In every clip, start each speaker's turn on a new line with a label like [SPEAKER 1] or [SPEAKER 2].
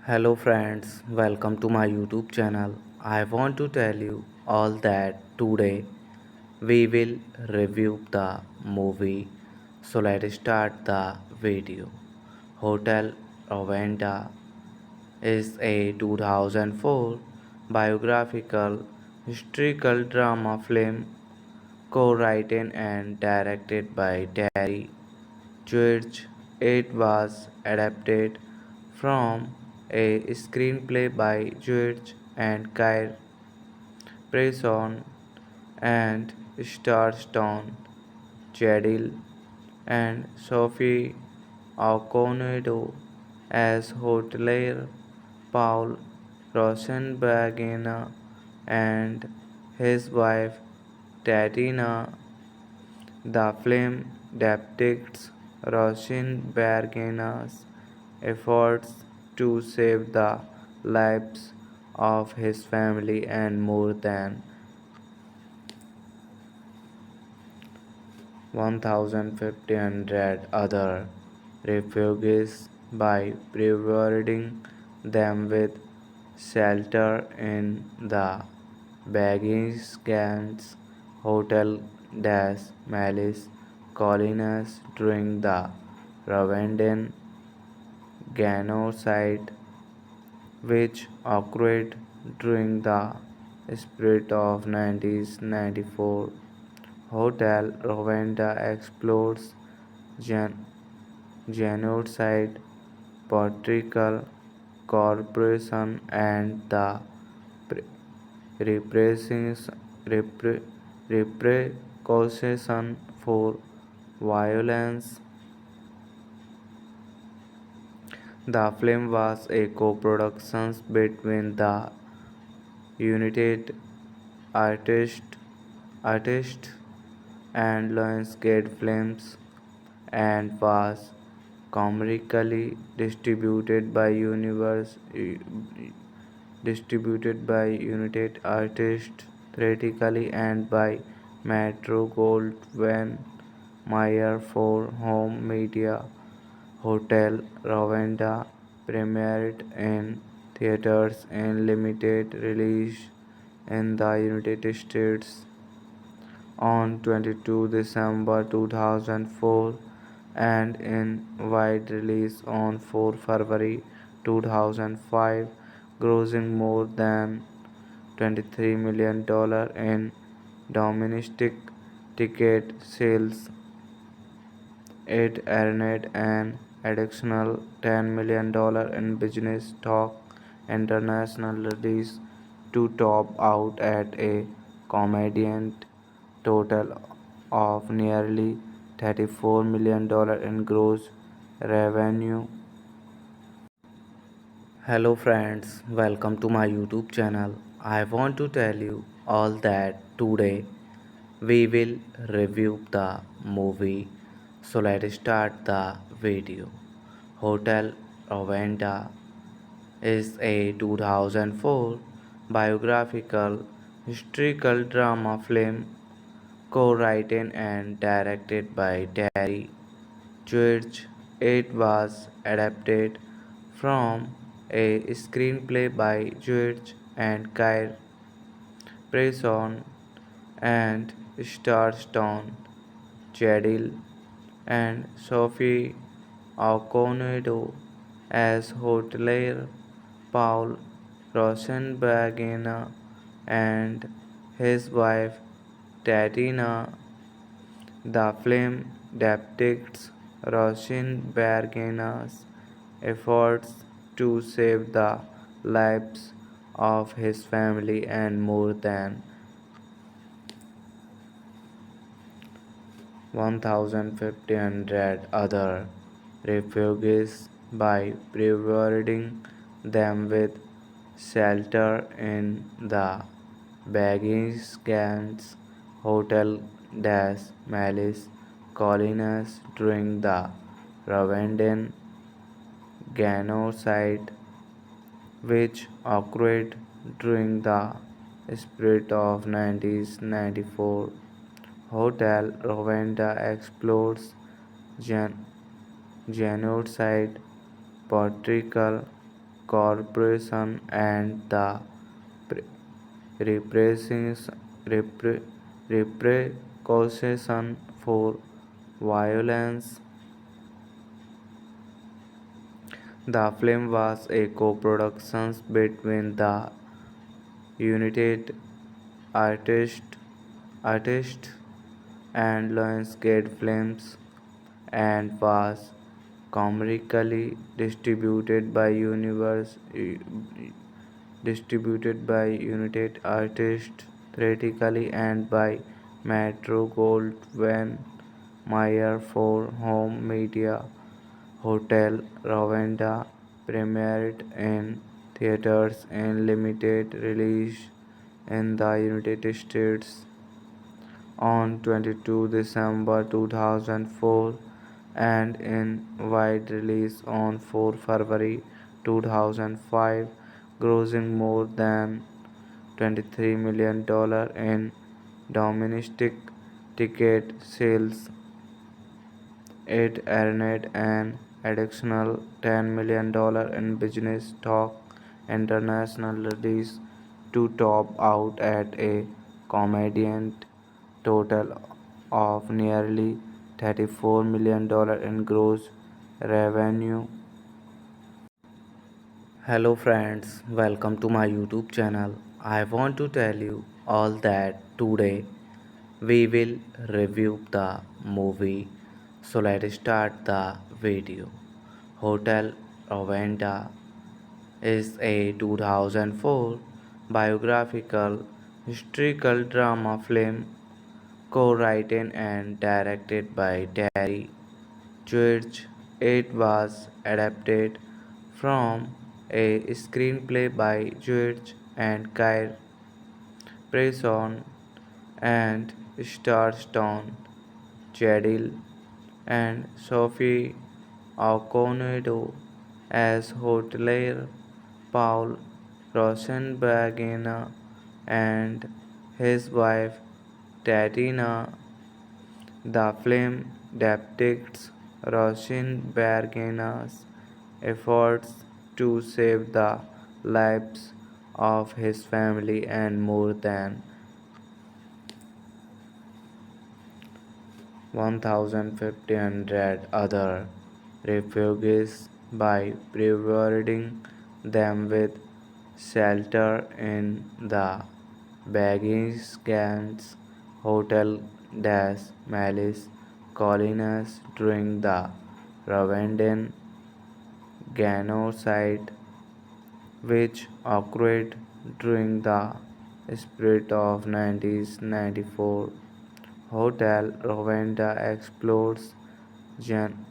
[SPEAKER 1] Hello friends, welcome to my YouTube channel. I want to tell you all that today we will review the movie. So let's start the video. Hotel Rwanda is a 2004 biographical historical drama film co-written and directed by Terry George. It was adapted from a screenplay by George and Kyle Preston and stars Stone, Jadil, and Sophie Okonedo as hotelier Paul Rosenbergina and his wife Tatiana. The film depicts Rosenbergina's efforts to save the lives of his family and more than 1,500 other refugees by providing them with shelter in the Begins Hotel des Malice colonies during the Rwandan genocide, which occurred during the spring of 1994. Hotel Rwanda explores gen- genocide, political corruption, and the pre- repressions- repre- repercussions for violence. The film was a co-production between the United Artists Artists and Lionsgate Films and was commercially distributed by United Artists theatrically and by Metro Goldwyn Mayer for home media. Hotel Rwanda premiered in theaters and limited release in the United States on 22 December 2004 and in wide release on 4 February 2005, grossing more than $23 million in domestic ticket sales. It earned an additional $10 million in business talk internationalities to top out at a combined total of nearly $34 million in gross revenue. Hello friends, welcome to my YouTube channel. I want to tell you all that today we will review the movie. So let's start the video. Hotel Rwanda is a 2004 biographical historical drama film co-written and directed by Terry George. It was adapted from a screenplay by George and Kyle Preston and stars Stone, Jadil, and Sophie Okonedo as hotelier Paul Rosenbergina and his wife Tatiana. The film depicts Rosenbergina's efforts to save the lives of his family and more than 1,500 other refugees by providing them with shelter in the Begins Hotel des Malices colonies during the Rwandan genocide, which occurred during the spring of 1994. Hotel Rwanda explores gen- genocide, political corruption, and the pre- repressions- repre- repercussions for violence. The film was a co-production between the United Artists Artists and Lionsgate Films and was commercially distributed by United Artists theatrically and by Metro-Goldwyn Mayer for home media. Hotel Rwanda premiered in theaters and limited release in the United States on 22 December 2004 and in wide release on 4 February 2005, grossing more than $23 million in domestic ticket sales. It earned an additional $10 million in business talk internationalities to top out at a combined total of nearly $34 million in gross revenue. Hello friends, welcome to my YouTube channel. I want to tell you all that today we will review the movie. So let's start the video. Hotel Rwanda is a 2004 biographical historical drama film co-written and directed by Terry George. It was adapted from a screenplay by George and Kyle Preston and stars Stone, Jadil, and Sophie Okonedo as hotelier Paul Rosenbergina and his wife Tatiana. The film depicts Rosenbergina's efforts to save the lives of his family and more than 1,500 other refugees by providing them with shelter in the Bagins Hotel des Malice Collines during the Rwandan genocide, which occurred during the spring of 1994. Hotel Rwanda explores gen-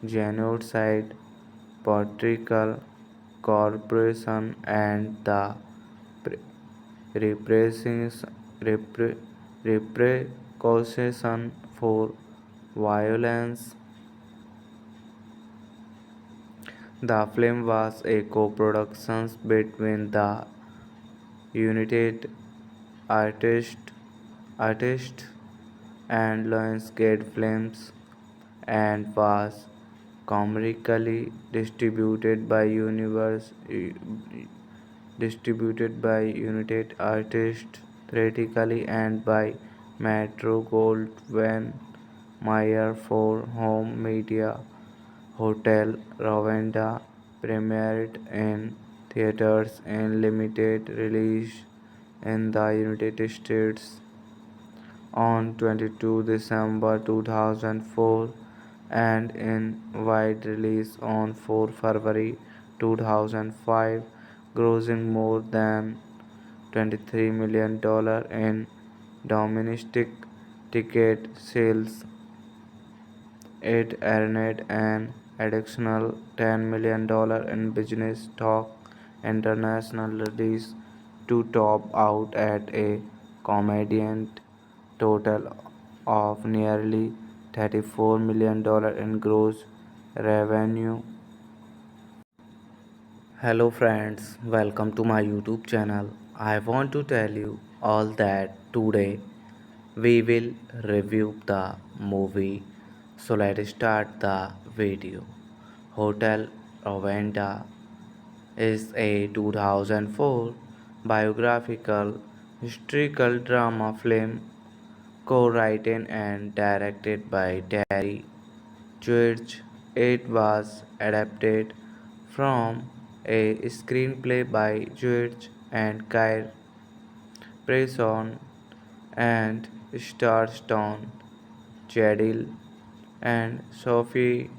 [SPEAKER 1] genocide, political corporation, and the pre- repressions- repre- repercussion for violence. The film was a co-production between the United Artists Artists and Lionsgate Films and was commercially distributed by United Artists theatrically and by Metro-Goldwyn-Mayer for home media. Hotel Rwanda premiered in theaters and limited release in the United States on 22 December 2004 and in wide release on 4 February 2005, grossing more than $23 million in domestic ticket sales. It earned an additional $10 million in business talk international release to top out at a combined total of nearly $34 million in gross revenue. Hello friends, welcome to my YouTube channel. I want to tell you all that today we will review the movie. So let's start the video. Hotel Rwanda is a 2004 biographical historical drama film co-written and directed by Terry George. It was adapted from a screenplay by George and Kyle Preston and stars Stone, Jadil, and Sophie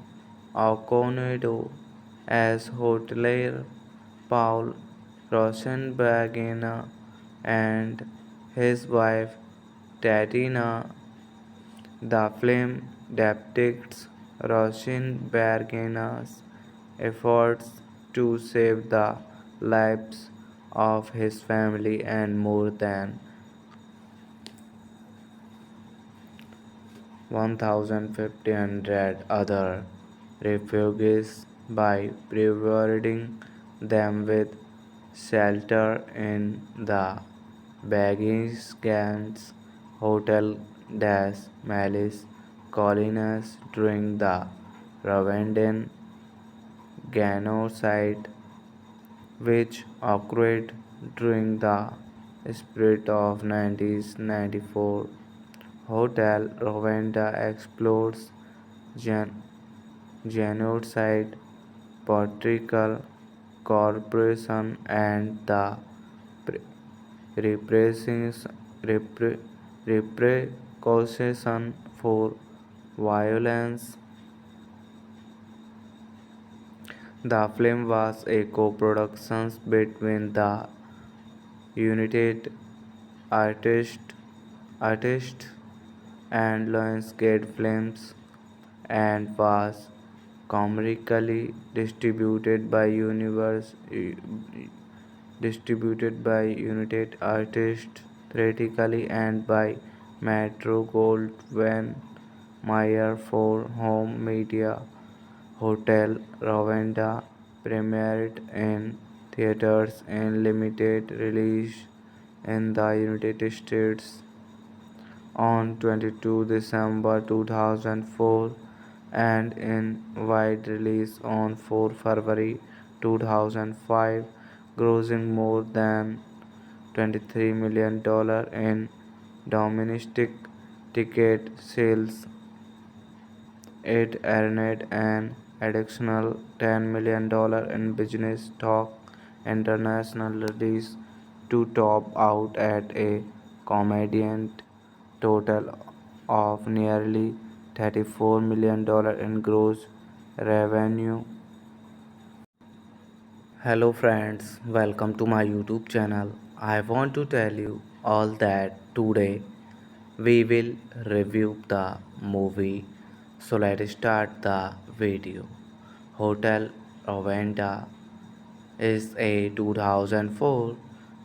[SPEAKER 1] Okonedo as hotelier Paul Rosenbergina and his wife Tatiana. The film depicts Rosenbergina's efforts to save the lives of his family and more than 1,500 other refugees by providing them with shelter in the Bagins Hotel des Malice Collines during the Rwandan genocide, which occurred during the spring of 1994. Hotel Rwanda explores genocide, political corporation, and the repressions- repre- repercussion for violence. The film was a co-production between the United Artists Artists and Lionsgate Films and was commercially distributed by United Artists theatrically and by Metro-Goldwyn-Mayer for home media. Hotel Rwanda premiered in theaters and limited release in the United States on 22 December 2004 and in wide release on 4 February 2005, grossing more than $23 million in domestic ticket sales. It earned an additional $10 million in business talk international release to top out at a combined total of nearly $34 million in gross revenue. Hello friends, welcome to my YouTube channel. I want to tell you all that today we will review the movie. So let's start the video. Hotel Rwanda is a 2004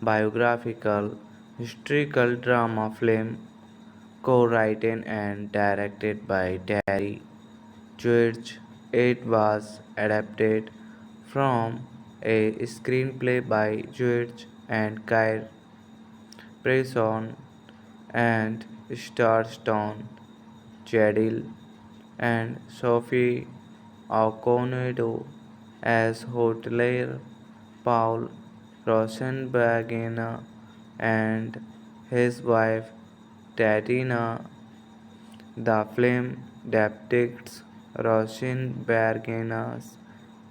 [SPEAKER 1] biographical historical drama film co-written and directed by Terry George. It was adapted from a screenplay by George and Kyle Preston and stars Stone, Jadil, and Sophie Okonedo as hotelier Paul Rosenbergina and his wife Tatiana. The film depicts Rosenbergina's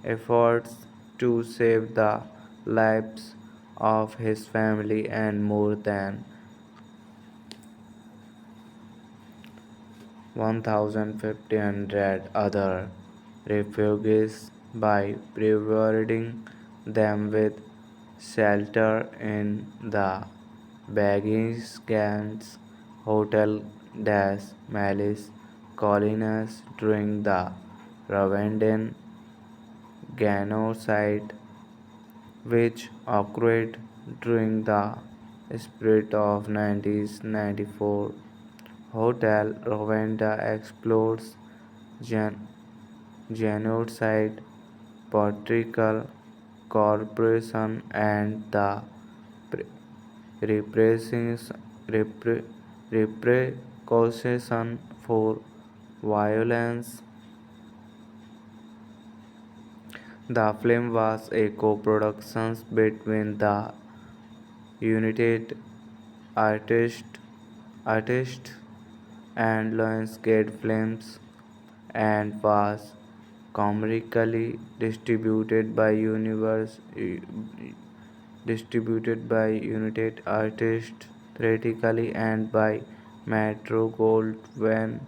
[SPEAKER 1] efforts to save the lives of his family and more than 1,500 other refugees by providing them with shelter in the Begins Hotel des Malice colonies during the Rwandan genocide, which occurred during the spring of 1994. Hotel Rwanda explores gen- genocide, political corruption, and the pre- repressions- repre- repercussions for violence. The film was a co-production between the United Artists Artists and Lionsgate Films and was commercially distributed by United Artists theatrically and by Metro-Goldwyn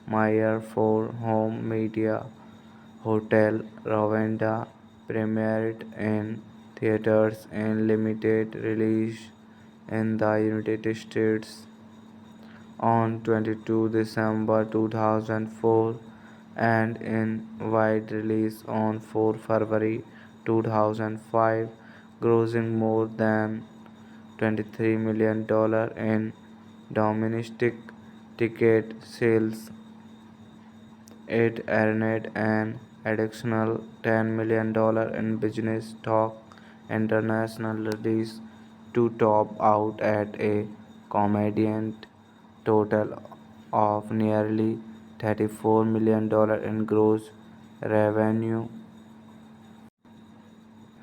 [SPEAKER 1] Mayer for home media. Hotel Rwanda premiered in theaters in limited release in the United States on 22 December 2004 and in wide release on 4 February 2005, grossing more than $23 million in domestic ticket sales. It earned an additional $10 million in business talk international release to top out at a combined total of nearly $34 million in gross revenue.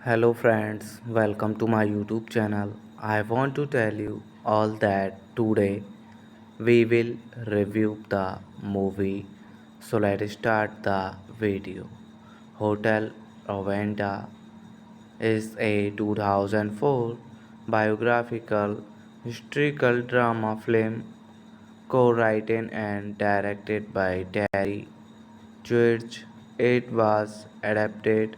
[SPEAKER 1] Hello friends, welcome to my YouTube channel. I want to tell you all that today we will review the movie. So let's start the video. Hotel Rwanda is a 2004 biographical historical drama film co-written and directed by Terry George. It was adapted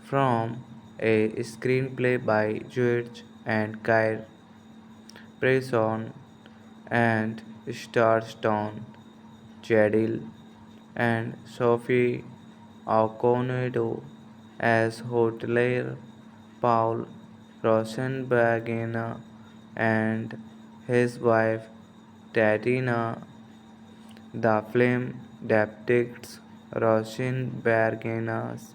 [SPEAKER 1] from a screenplay by George and Kyle Preston and stars Stone, Jadil, and Sophie Okonedo as hotelier Paul Rosenbergina and his wife Tatiana. The film depicts Rosenbergina's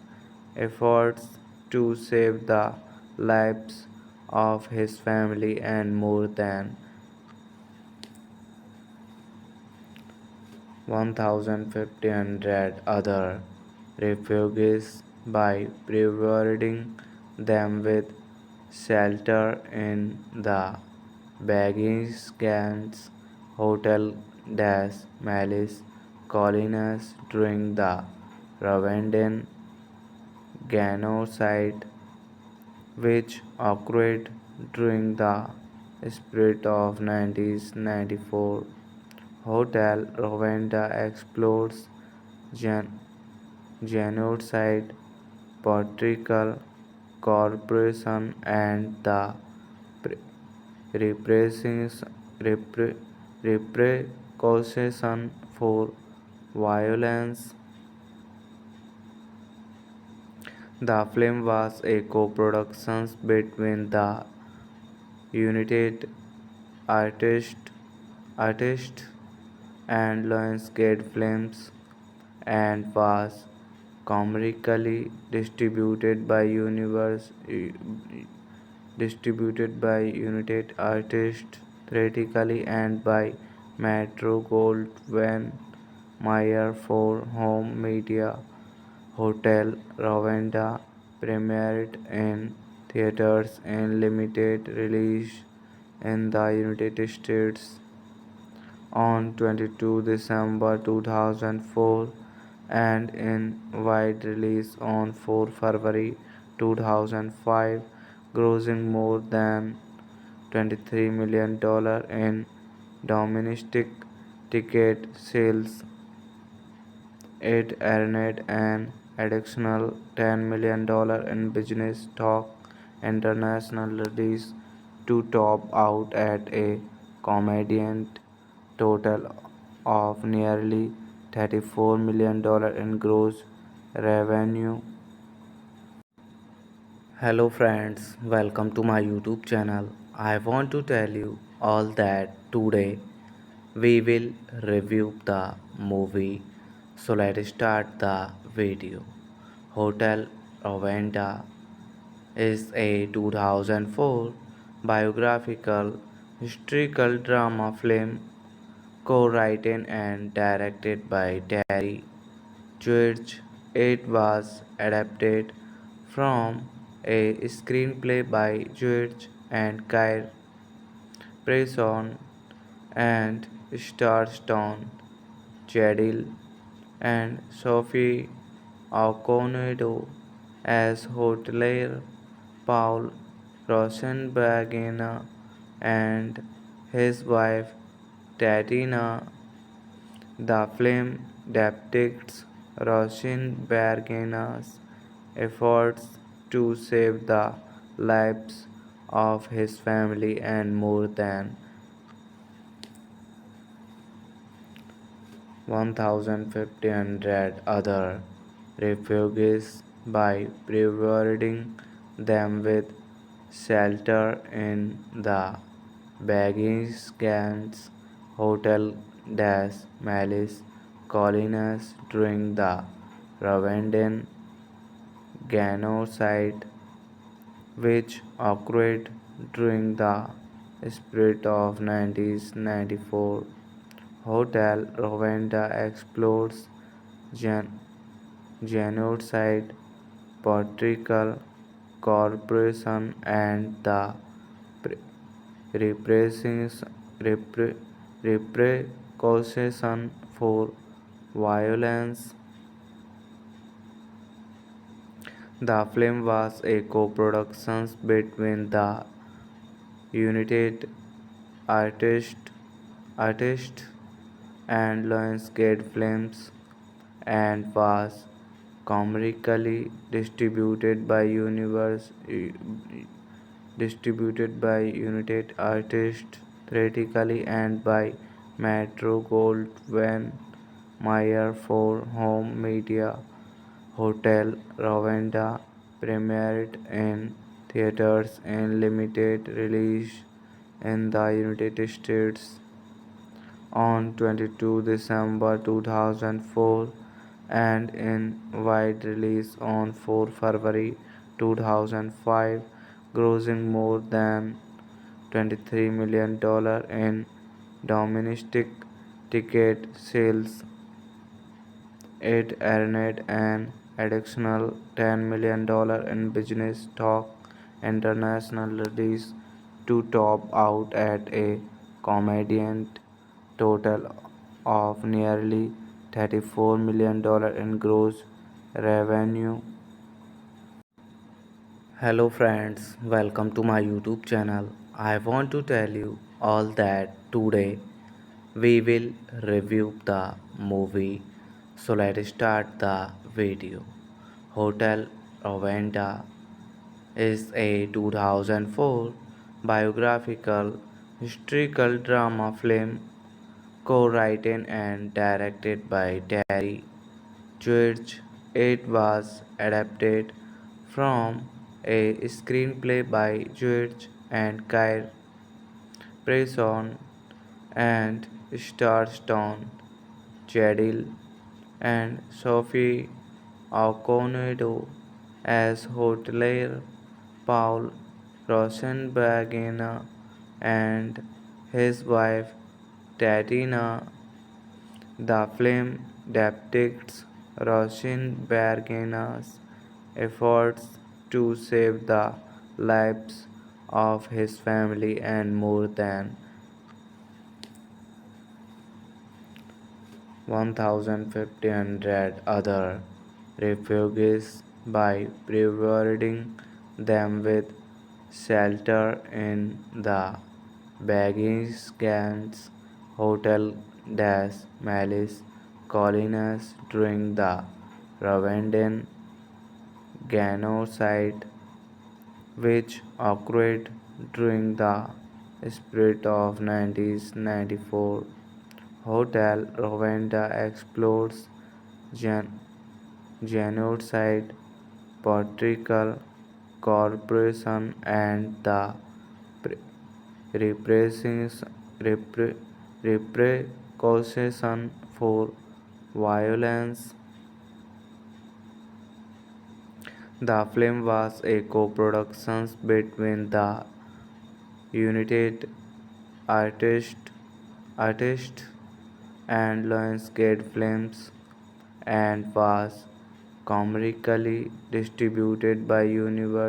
[SPEAKER 1] efforts to save the lives of his family and more than 1,500 other refugees by providing them with shelter in the Begins Hotel des Malice colonies during the Rwandan genocide, which occurred during the spirit of 1994. Hotel Rwanda explores gen- genocide, political corruption, and the pre- repressions- repre- repercussions for violence. The film was a co-production between the United Artists Artists and Lionsgate Films and was commercially distributed by United Artists theatrically and by Metro-Goldwyn Mayer for home media. Hotel Rwanda premiered in theaters and limited release in the United States on 22 December 2004 and in wide release on 4 February 2005, grossing more than $23 million in domestic ticket sales. It earned an additional $10 million in business talk international release to top out at a combined total of nearly $34 million in gross revenue. Hello friends, welcome to my YouTube channel. I want to tell you all that today we will review the movie. So let's start the video. Hotel Rwanda is a 2004 biographical historical drama film co-written and directed by Terry George. It was adapted from a screenplay by George and Kyle Preston and stars Stone, Jadil, and Sophie Okonedo as hotelier Paul Rosenbergina and his wife Tatiana. The film depicts Rosenbergina's efforts to save the lives of his family and more than 1,500 other refugees by providing them with shelter in the Begins Hotel des Malice colonies during the Rwandan genocide, which occurred during the spirit of 1994. Hotel Rwanda explores gen- genocide, political corruption, and the pre- repressions- repre- repercussions for violence. The film was a co-production between the United Artists Artists and Lionsgate Films and was commercially distributed by United Artists theatrically and by Metro-Goldwyn Mayer for home media. Hotel Rwanda premiered in theaters and limited release in the United States on 22 December 2004 and in wide release on 4 February 2005, grossing more than $23 million in domestic ticket sales. It earned an additional $10 million in business talk international release to top out at a combined total of nearly $34 million in gross revenue. Hello friends, welcome to my YouTube channel. I want to tell you all that today we will review the movie. So let's start the video. Hotel Rwanda is a 2004 biographical historical drama film co-written and directed by Terry George. It was adapted from a screenplay by George and Kyle Preston and stars Stone, Jadil, and Sophie Okonedo as hotelier Paul Rosenbergina and his wife Tatiana. The film depicts Rosenbergina's efforts to save the lives of his family and more than 1,500 other refugees by providing them with shelter in the Begins Hotel des Malice colonies during the Rwandan genocide, which occurred during the spring of 1994. Hotel Rwanda explores gen- genocide, political corruption, and the pre- repressions- repre- repercussions for violence. The film was a co-production between the United Artists Artists and Lionsgate Films and was commercially distributed by United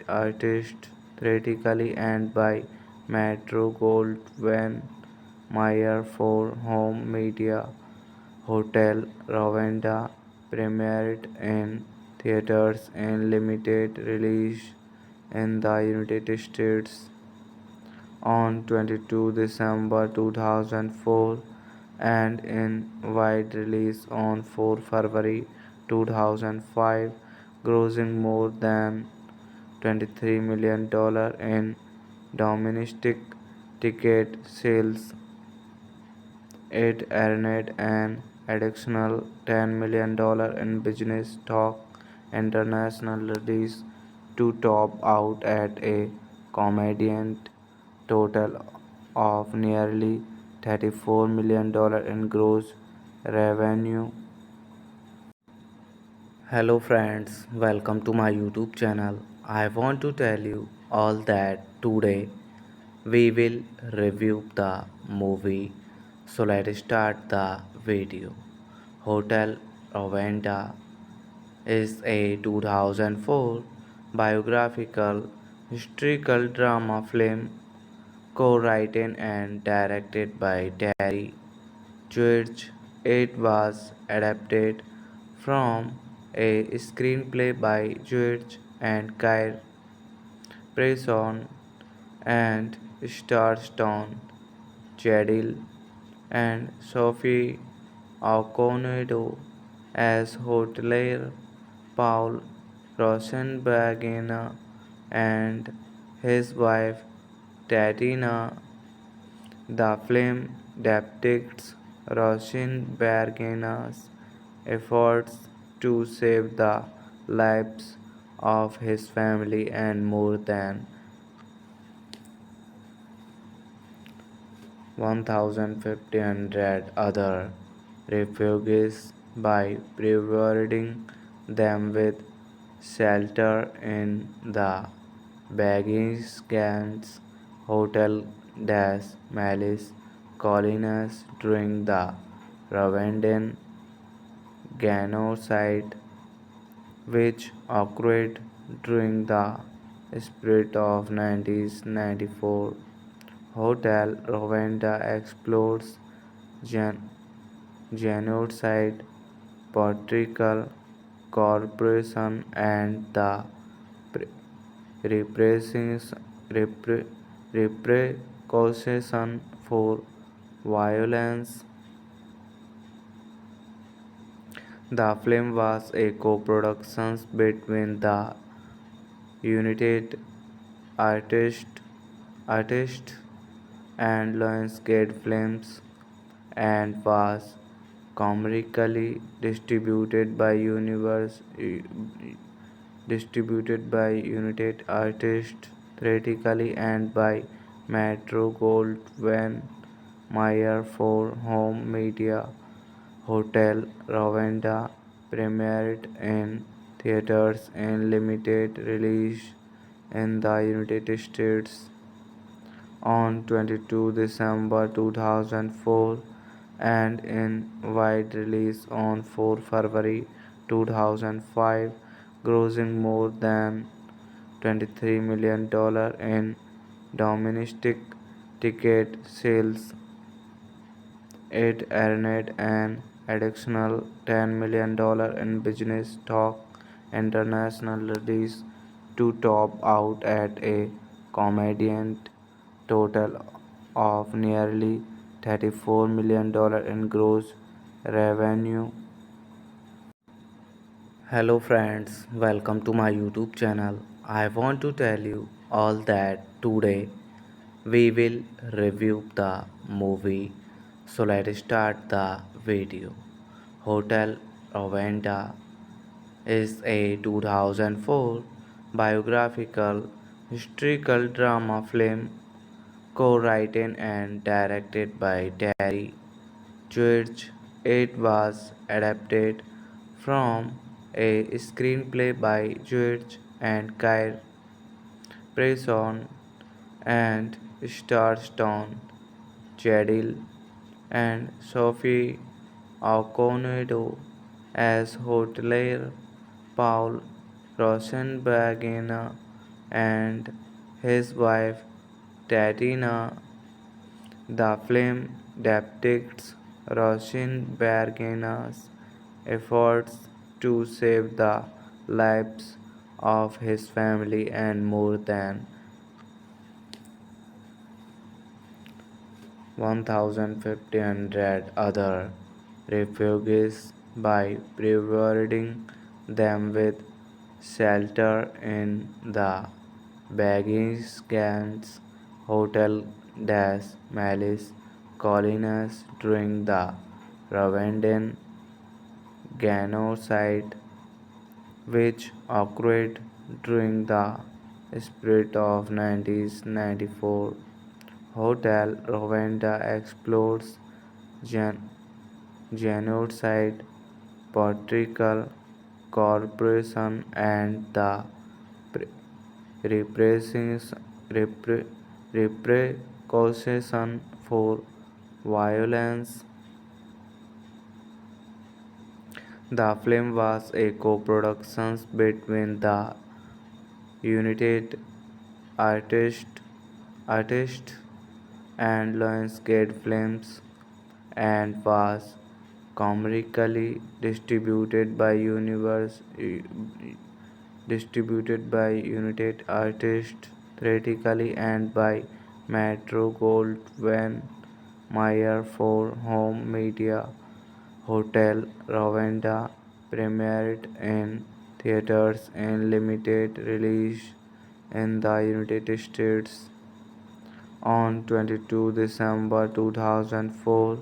[SPEAKER 1] Artists theatrically and by Metro-Goldwyn Mayer for home media. Hotel Rwanda premiered in theaters and limited release in the United States on 22 December 2004 and in wide release on 4 February 2005, grossing more than $23 million in domestic ticket sales. It earned an additional $10 million in business talk international release to top out at a combined total of nearly $34 million in gross revenue. Hello friends, welcome to my YouTube channel. I want to tell you all that today we will review the movie. So let's start the video. Hotel Rwanda is a 2004 biographical historical drama film co-written and directed by Terry George. It was adapted from a screenplay by George and Kyle Preston and stars Stone, Jadil, and Sophie Okonedo as hotelier Paul Rosenbergina and his wife Tatiana. The film depicts Rosenbergina's efforts to save the lives of his family and more than 1,500 other refugees by providing them with shelter in the Begins Hotel des Malice colonies during the Rwandan genocide, which occurred during the spring of 1994. Hotel Rwanda explores genocide, political Corporation and the pre- repressions- repre- repercussion for violence. The film was a co-production between the United Artists Artist and Lionsgate Films and was commercially distributed by United Artists theatrically and by Metro-Goldwyn-Mayer for home media. Hotel Rwanda premiered in theaters and limited release in the United States on 22 December 2004 and in wide release on 4 February 2005, grossing more than $23 million in domestic ticket sales. It earned an additional $10 million in business talk international release to top out at a combined total of nearly $34 million in gross revenue. Hello friends, welcome to my YouTube channel. I want to tell you all that today we will review the movie. So let's start the video. Hotel Rwanda is a 2004 biographical historical drama film co-written and directed by Terry George. It was adapted from a screenplay by George and Kyle Preston and stars Stone, Jadil, and Sophie Okonedo as hotelier Paul Rosenbergina and his wife Tatiana. The film depicts Rosenbergina's efforts to save the lives of his family and more than 1,500 other refugees by providing them with shelter in the Begins Hotel des Malices colonies during the Rwandan genocide, which occurred during the spring of 1994. Hotel Rwanda explores gen- genocide, political corruption, and the pre- repressions- repre- repercussion for violence. The film was a co-production between the United Artists Artist and Lionsgate Films and was commercially distributed by United Artists theatrically and by Metro-Goldwyn-Mayer for home media. Hotel Rwanda premiered in theaters and limited release in the United States on 22 December 2004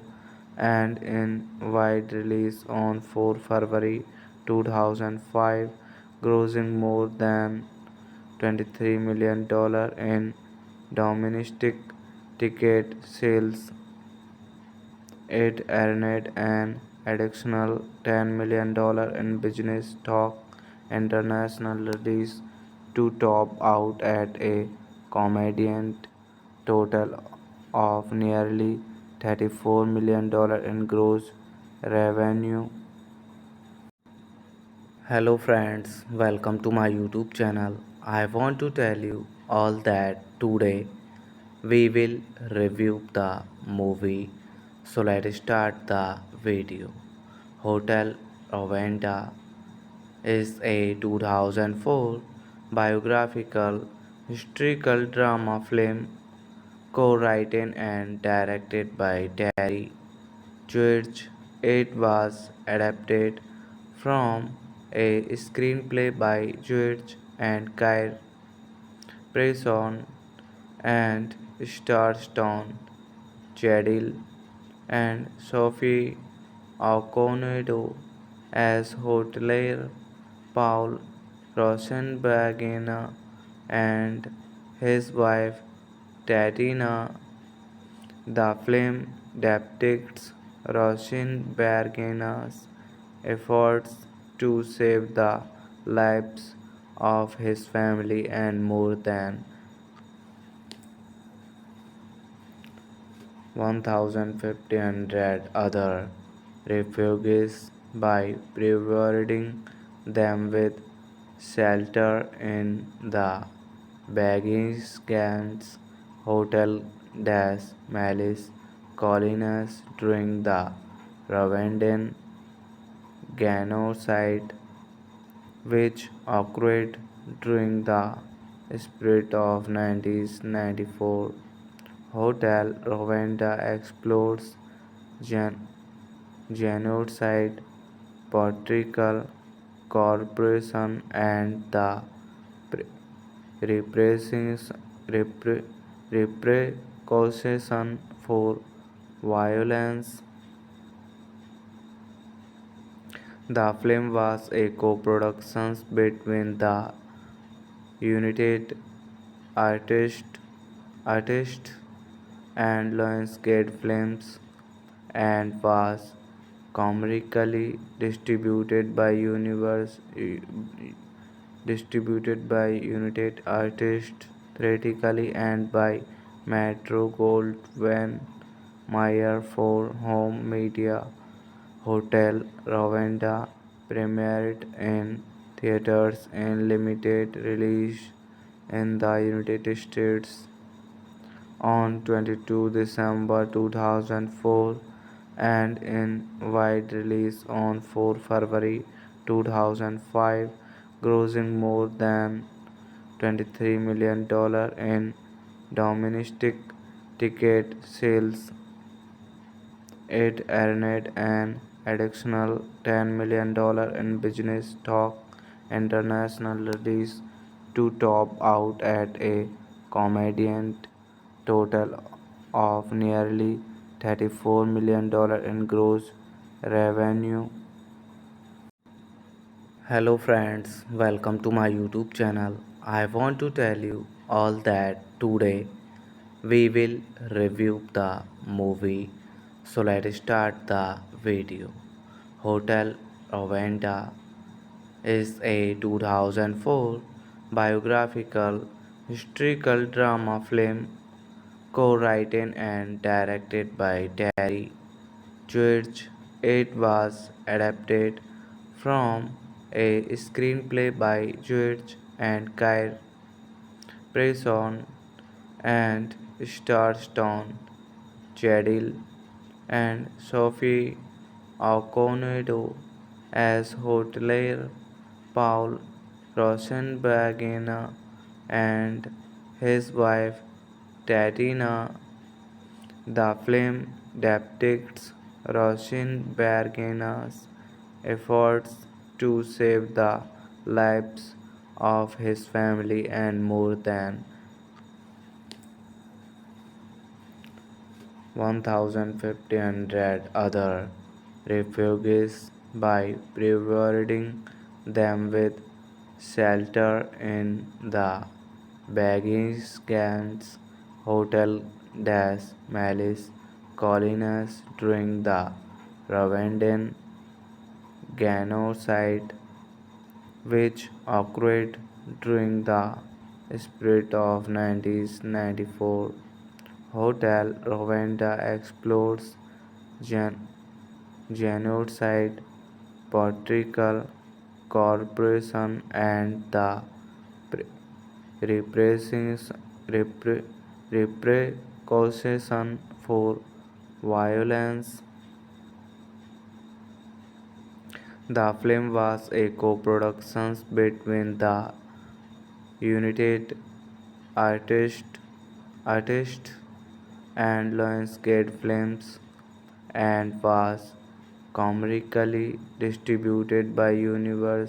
[SPEAKER 1] and in wide release on 4 February 2005, grossing more than $23 million in domestic ticket sales. It earned an additional $10 million in business talk international release to top out at a combined total of nearly $34 million in gross revenue. Hello friends, welcome to my YouTube channel. I want to tell you all that today we will review the movie. So let's start the video. Hotel Rwanda is a 2004 biographical historical drama film co-written and directed by Terry George. It was adapted from a screenplay by George and Kyle Preston and Starstone, Jadil and Sophie Okonedo as hotelier Paul Rosenbergina and his wife Tatiana. The film depicts Rosenbergina's efforts to save the lives of his family and more than 1,500 other refugees by providing them with shelter in the Bagins Hotel des Malice colonies during the Rwandan genocide, which occurred during the spring of 1994. Hotel Rwanda explores gen- genocide, political corruption, and the pre- repressions- repre- repercussions for violence. The film was a co-production between the United Artists Artists and Lionsgate Films and was commercially distributed by United Artists theatrically and by Metro-Goldwyn-Mayer for home media. Hotel Rwanda premiered in theaters and limited release in the United States on 22 December 2004 and in wide release on 4 February 2005, grossing more than $23 million in domestic ticket sales. It earned an additional $10 million in business talk international release to top out at a combined total of nearly $34 million in gross revenue. Hello friends, welcome to my YouTube channel. I want to tell you all that today we will review the movie. So let's start the video. Hotel Rwanda is a 2004 biographical historical drama film co-written and directed by Terry George. It was adapted from a screenplay by George and Kyle Preston and Starstone, Jadil and Sophie Okonedo as hotelier Paul Rosenbergina and his wife Tatiana. The film depicts Rosenbergina's efforts to save the lives of his family and more than 1,500 other refugees by providing them with shelter in the Bagins Hotel des Malice colonies during the Rwandan genocide, which occurred during the spring of 1994. Hotel Rwanda explores genocide, political corruption, and the pre- repressions- repre- repercussions for violence. The film was a co-production between the United Artists Artists and Lionsgate Films and was commercially distributed by United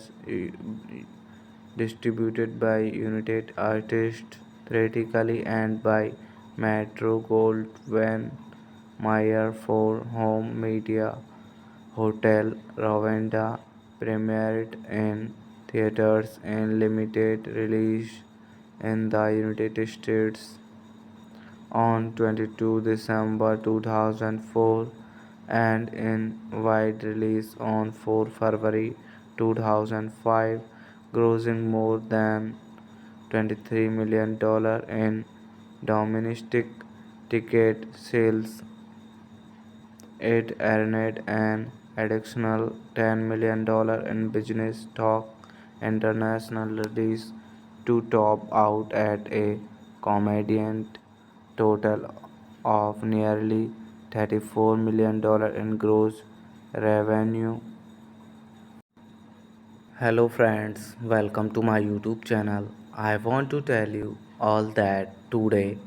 [SPEAKER 1] Artists theatrically and by Metro-Goldwyn-Mayer for home media. Hotel Rwanda premiered in theaters and limited release in the United States on 22 December 2004 and in wide release on 4 February 2005, grossing more than $23 million in domestic ticket sales. It earned an additional $10 million in business talk international release to top out at a combined total of nearly $34 million in gross revenue. Hello friends, welcome to my YouTube channel. I want to tell you all that today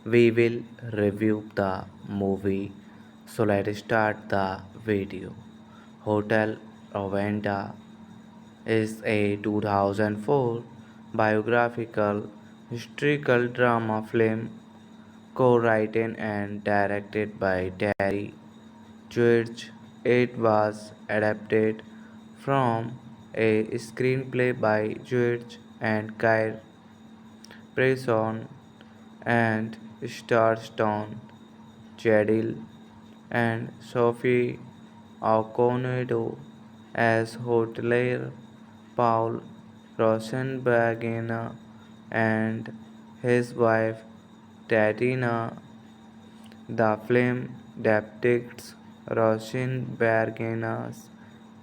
[SPEAKER 1] we will review the movie. So let's start the video. Hotel Rwanda is a 2004 biographical historical drama film co-written and directed by Terry George. It was adapted from a screenplay by George and Kyle Preston and stars Stone, Jadil, and Sophie Okonedo as hotelier Paul Rosenbergina and his wife Tatiana. The film depicts Rosenbergina's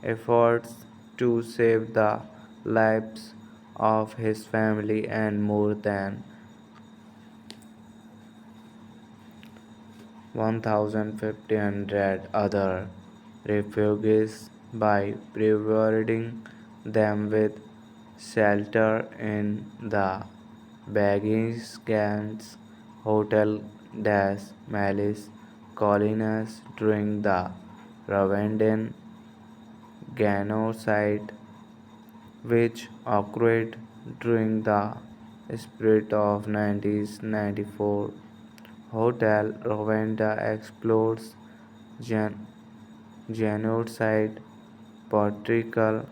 [SPEAKER 1] efforts to save the lives of his family and more than 1,500 other refugees by providing them with shelter in the Begins Hotel des Malice colonies during the Rwandan genocide, which occurred during the spring of 1994. Hotel Rwanda explores gen- genocide, political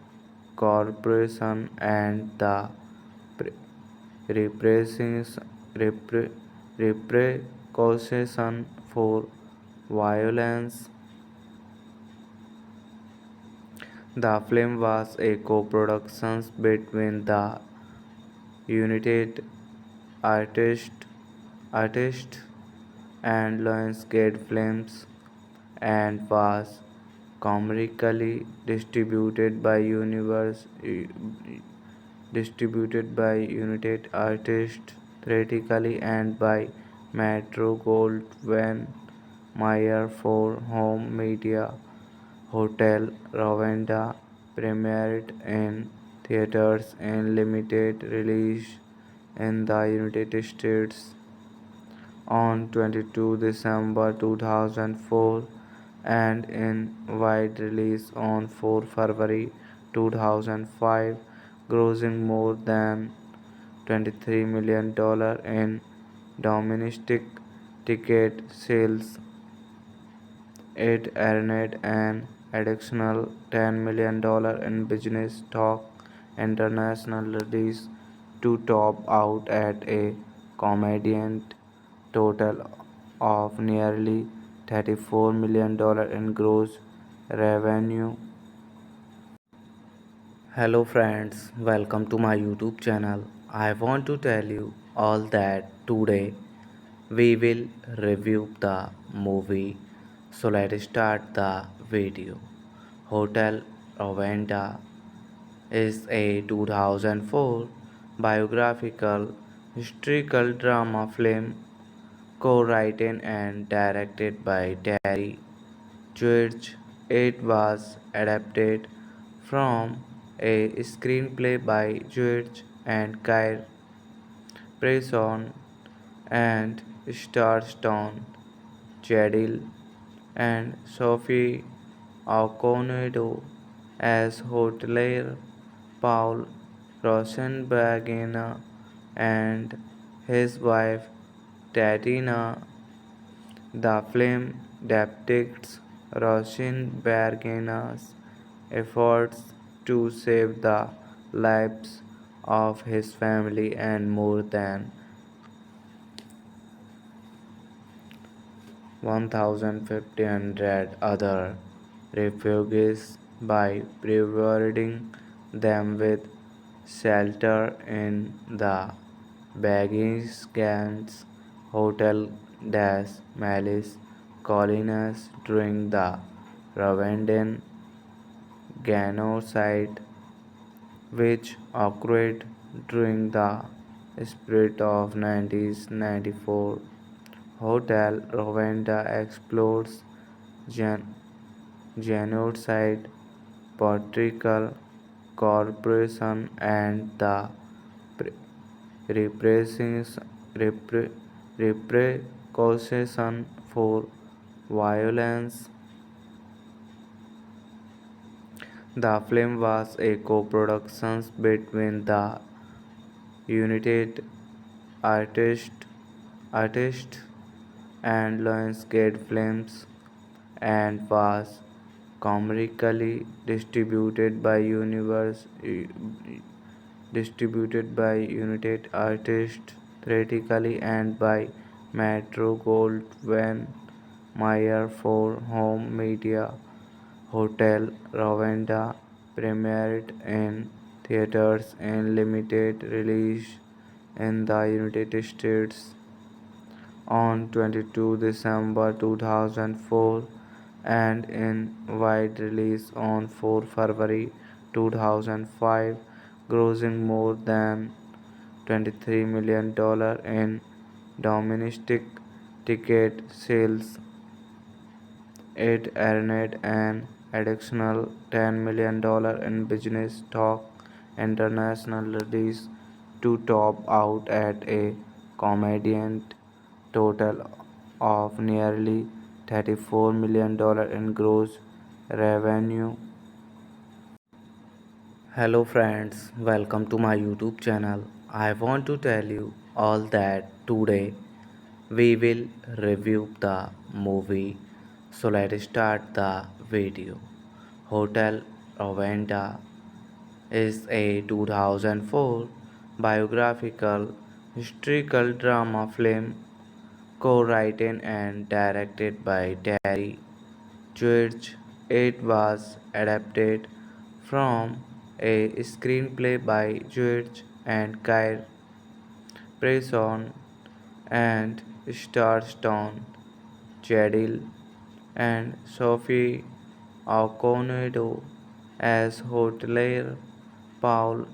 [SPEAKER 1] corruption, and the pre- repressions- repre- repercussions for violence. The film was a co-production between the United Artists Artists and Lionsgate Films and was commercially distributed by United Artists theatrically and by Metro-Goldwyn-Mayer for home media. Hotel Rwanda premiered in theaters and limited release in the United States on 22 December 2004 and in wide release on 4 February 2005, grossing more than $23 million in domestic ticket sales. It earned an additional $10 million in business talk international release to top out at a combined total of nearly $34 million in gross revenue. Hello friends, welcome to my YouTube channel. I want to tell you all that today we will review the movie. So let's start the video. Hotel Rwanda is a 2004 biographical historical drama film co-written and directed by Terry George. It was adapted from a screenplay by George and Kyle Preston and Starstone, Jadil and Sophie Okonedo as hotelier Paul Rosenbergina and his wife Tatiana. The film depicts Rosenbergina's efforts to save the lives of his family and more than 1,500 other refugees by providing them with shelter in the Bagins Hotel des Malice colonies during the Rwandan genocide, which occurred during the spring of 1994. Hotel Rwanda explores gen- genocide, political corruption, and the pre- repressions- repre- repercussions for violence. The film was a co-production between the United Artists Artists and Lionsgate Films and was commercially distributed by United Artists theatrically and by Metro-Goldwyn Mayer for home media. Hotel Rwanda premiered in theaters and limited release in the United States on 22 December 2004 and in wide release on 4 February 2005, grossing more than $23 million in domestic ticket sales. It earned an additional $10 million in business talk internationally to top out at a combined total of nearly $34 million in gross revenue. Hello friends, welcome to my YouTube channel. I want to tell you all that today we will review the movie. So let's start the video. Hotel Rwanda is a 2004 biographical historical drama film co-written and directed by Terry George. It was adapted from a screenplay by George and Kyle Preston and Starstone, Jadil and Sophie Okonedo as hotelier Paul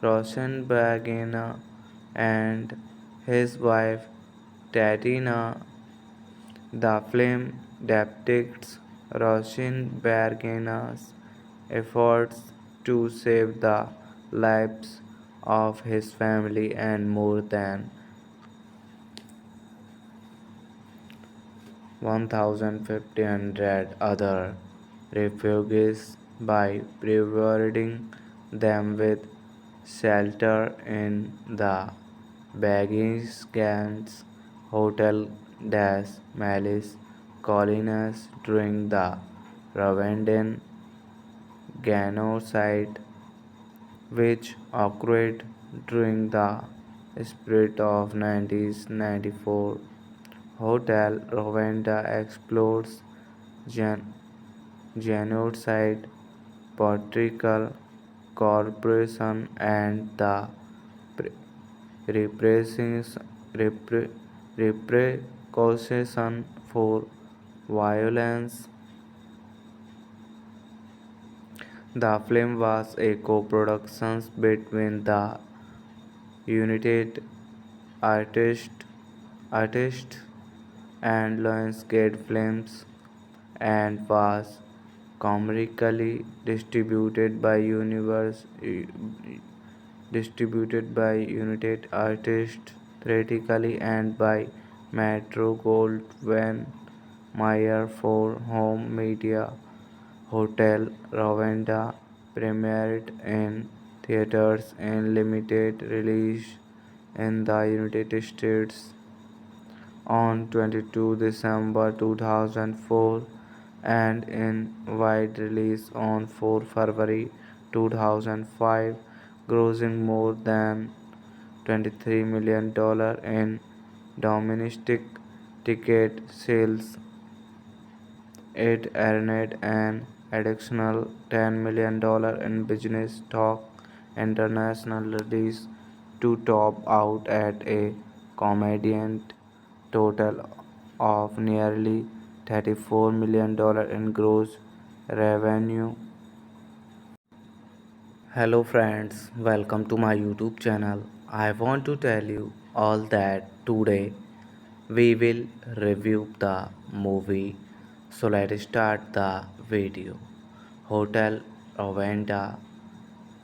[SPEAKER 1] Rosenbergina and his wife Tatiana. The film depicts Rosenbergina's efforts to save the lives of his family and more than 1,500 other refugees by providing them with shelter in the Bagins Hotel des Malice colonies during the Rwandan genocide, which occurred during the spring of 1994. Hotel Rwanda explores gen- genocide, political corruption, and the pre- repressions- repre- repercussions for violence. The film was a co-production between the United Artists Artists and Lionsgate Films and was commercially distributed by United Artists theatrically and by Metro Goldwyn Mayer for home media. Hotel Rwanda premiered in theaters and limited release in the United States on 22 December 2004 and in wide release on 4 February 2005, grossing more than $23 million in domestic ticket sales. It earned an additional $10 million in business talk international release to top out at a combined total of nearly $34 million in gross revenue. Hello friends, welcome to my YouTube channel. I want to tell you all that today we will review the movie. So let's start the video. Hotel Rwanda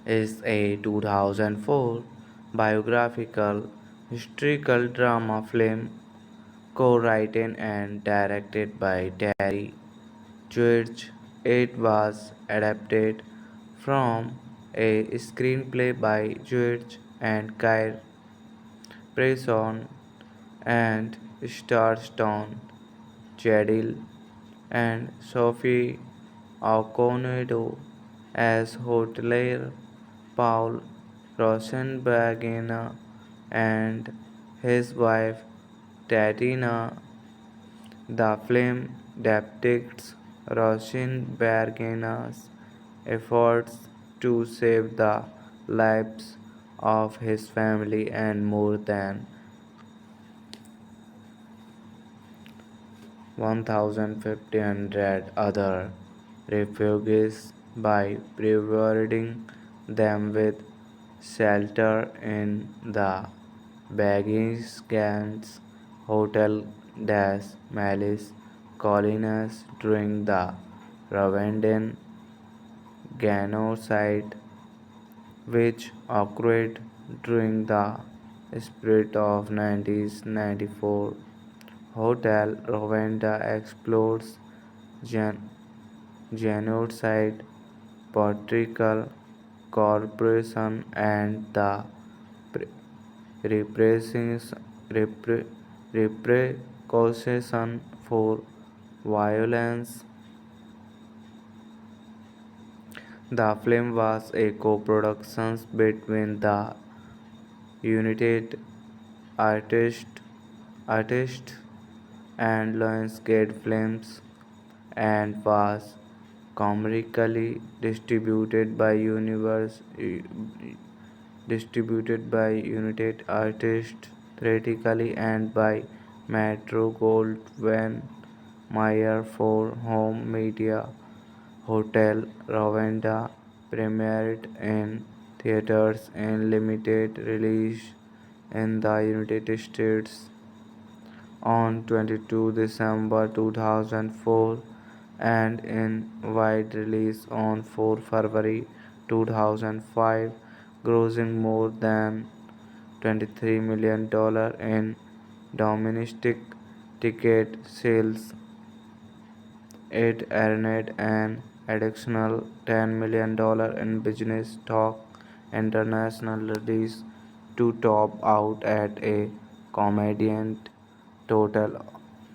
[SPEAKER 1] is a 2004 biographical historical drama film co-written and directed by Terry George. It was adapted from a screenplay by George and Kyle Preston and Starstone, Jadil and Sophie Okonedo as hotelier Paul Rosenbergina and his wife Tatiana. The film depicts Rosenbergina's efforts to save the lives of his family and more than 1,500 other refugees by providing them with shelter in the Begins Hotel des Malices colonies during the Rwandan genocide, which occurred during the spring of 1994. Hotel Rwanda explores gen- genocide, political corruption, and the pre- repressions- repre- repercussions for violence. The film was a co-production between the United Artists Artists and Lionsgate Films and was commercially distributed by United Artists theatrically and by Metro Goldwyn Mayer for home media. Hotel Rwanda premiered in theaters and limited release in the United States on 22 December 2004 and in wide release on 4 February 2005, grossing more than $23 million in domestic ticket sales. It earned an additional $10 million in business talk international release to top out at a combined total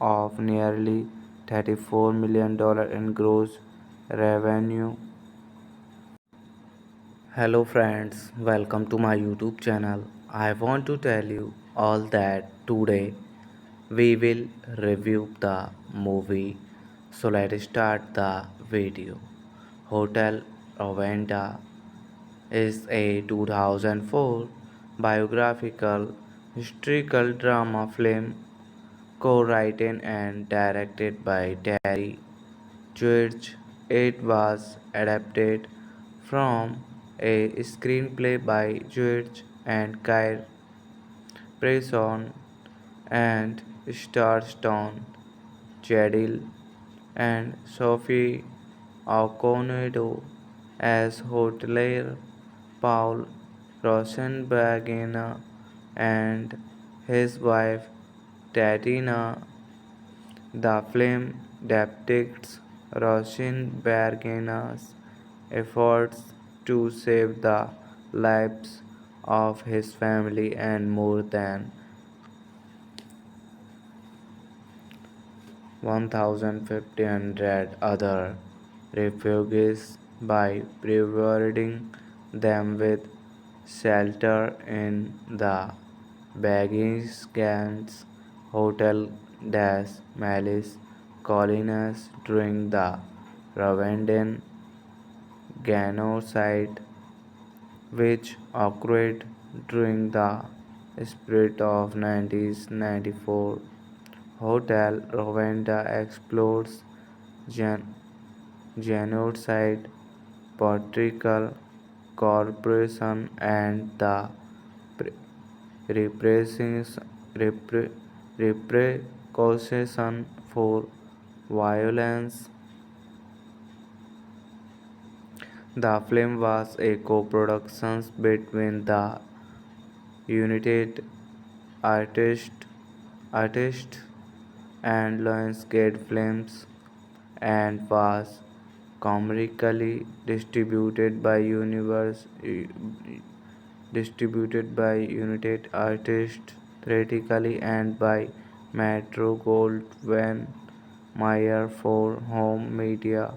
[SPEAKER 1] of nearly $34 million in gross revenue. Hello friends, welcome to my YouTube channel. I want to tell you all that today we will review the movie. So let's start the video. Hotel Rwanda is a 2004 biographical historical drama film co-written and directed by Terry George. It was adapted from a screenplay by George and Kyle Preston and Starstone, Jadil and Sophie Okonedo as hotelier Paul Rosenbergena and his wife Tatiana. The film depicts Rosenbergena's efforts to save the lives of his family and more than 1,500 other refugees by providing them with shelter in the Begins Hotel des Malice colonies during the Rwandan genocide, which occurred during the spring of 1994. Hotel Rwanda explores gen- genocide, political corruption, and the pre- repressions- repre- repercussions for violence. The film was a co-production between the United Artists Artists and Lionsgate Films and was commercially distributed by United Artists theatrically and by Metro Goldwyn Mayer for home media.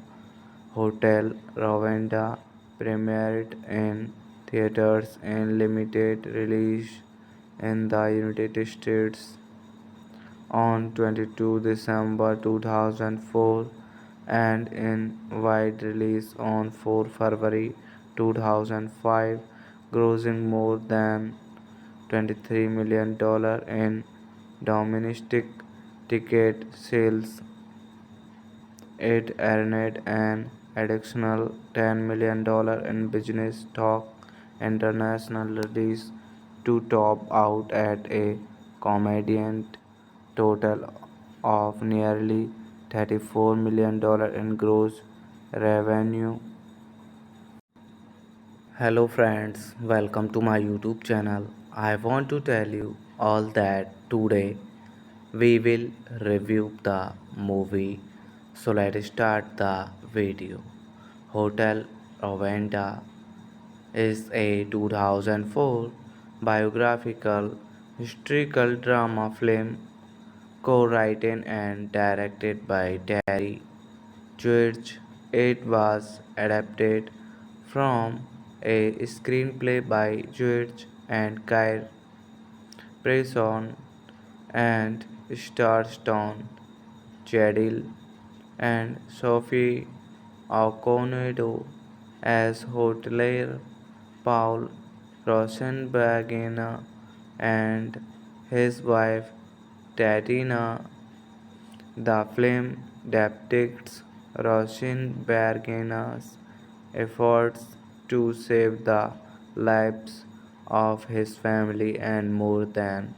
[SPEAKER 1] Hotel Rwanda premiered in theaters and limited release in the United States on 22 December 2004 and in wide release on 4 February 2005, grossing more than $23 million in domestic ticket sales. It earned an additional $10 million in business talk international release to top out at a combined total of nearly $34 million in gross revenue. Hello friends, welcome to my YouTube channel. I want to tell you all that today we will review the movie. So let's start the video. Hotel Rwanda is a 2004 biographical historical drama film co-written and directed by Terry George. It was adapted from a screenplay by George and Kyle Preston and stars Stone, Jadil, and Sophie Okonedo as hotelier Paul Rosenbergena and his wife Tatiana. The film depicts Rosenbergena's efforts to save the lives of his family and more than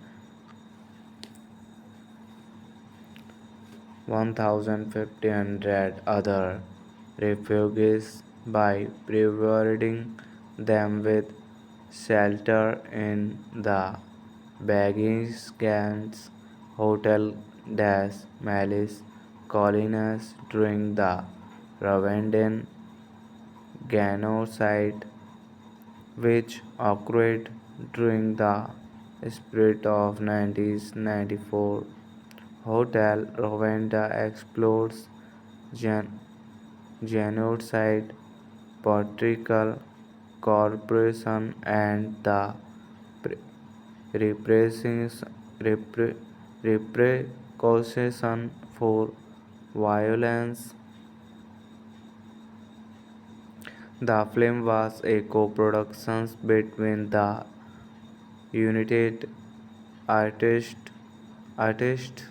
[SPEAKER 1] 1,500 other refugees by providing them with shelter in the Begins Hotel des Malice colonies during the Rwandan genocide, which occurred during the spring of 1994. Hotel Rwanda explores gen- genocide, political corruption, and the pre- repressions- repre- repercussions for violence. The film was a co-production between the United Artists Artists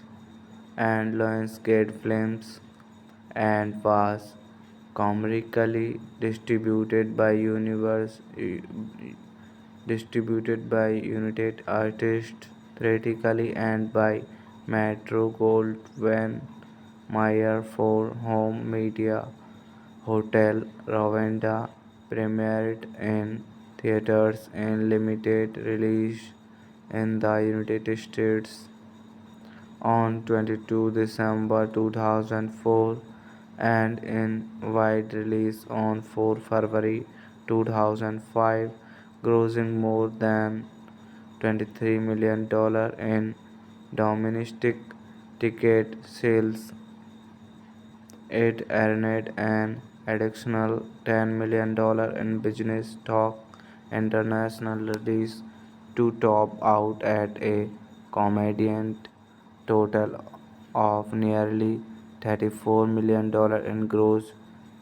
[SPEAKER 1] and Lionsgate Films and was commercially distributed by United Artists theatrically and by Metro Goldwyn Mayer for home media. Hotel Rwanda premiered in theaters and limited release in the United States on 22 December 2004 and in wide release on 4 February 2005, grossing more than $23 million in domestic ticket sales. It earned an additional $10 million in business talk international release to top out at a combined total of nearly $34 million in gross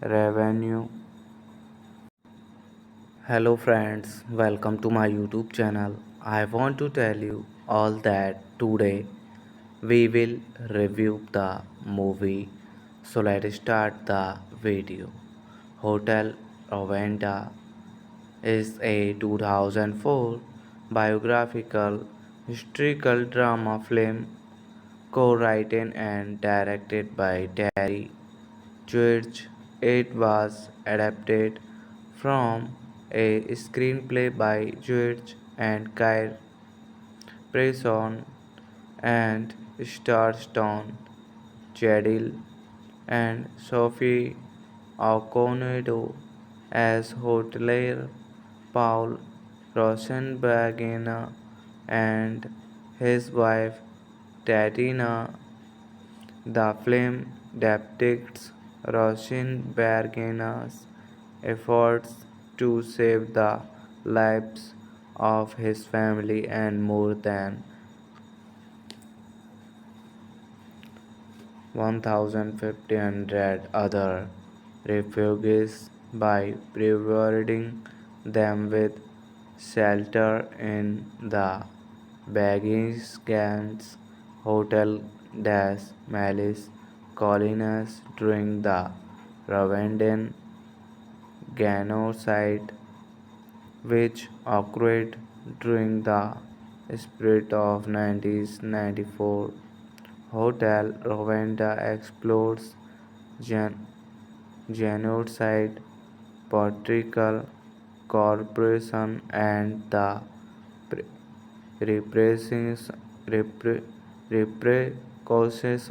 [SPEAKER 1] revenue. Hello friends, welcome to my YouTube channel. I want to tell you all that today we will review the movie. So let's start the video. Hotel Rwanda is a 2004 biographical historical drama film co-written and directed by Terry George. It was adapted from a screenplay by George and Kyle Preston and stars Stone, Jadil, and Sophie Okonedo as hotelier Paul Rosenbergina and his wife Tatiana. The film depicts Rosenbergina's efforts to save the lives of his family and more than 1,500 other refugees by providing them with shelter in the Begins Hotel des Malice colonies during the Rwandan genocide, which occurred during the spring of 1994. Hotel Rwanda explores gen- genocide, political corruption, and the pre- repressions- repre- repercussions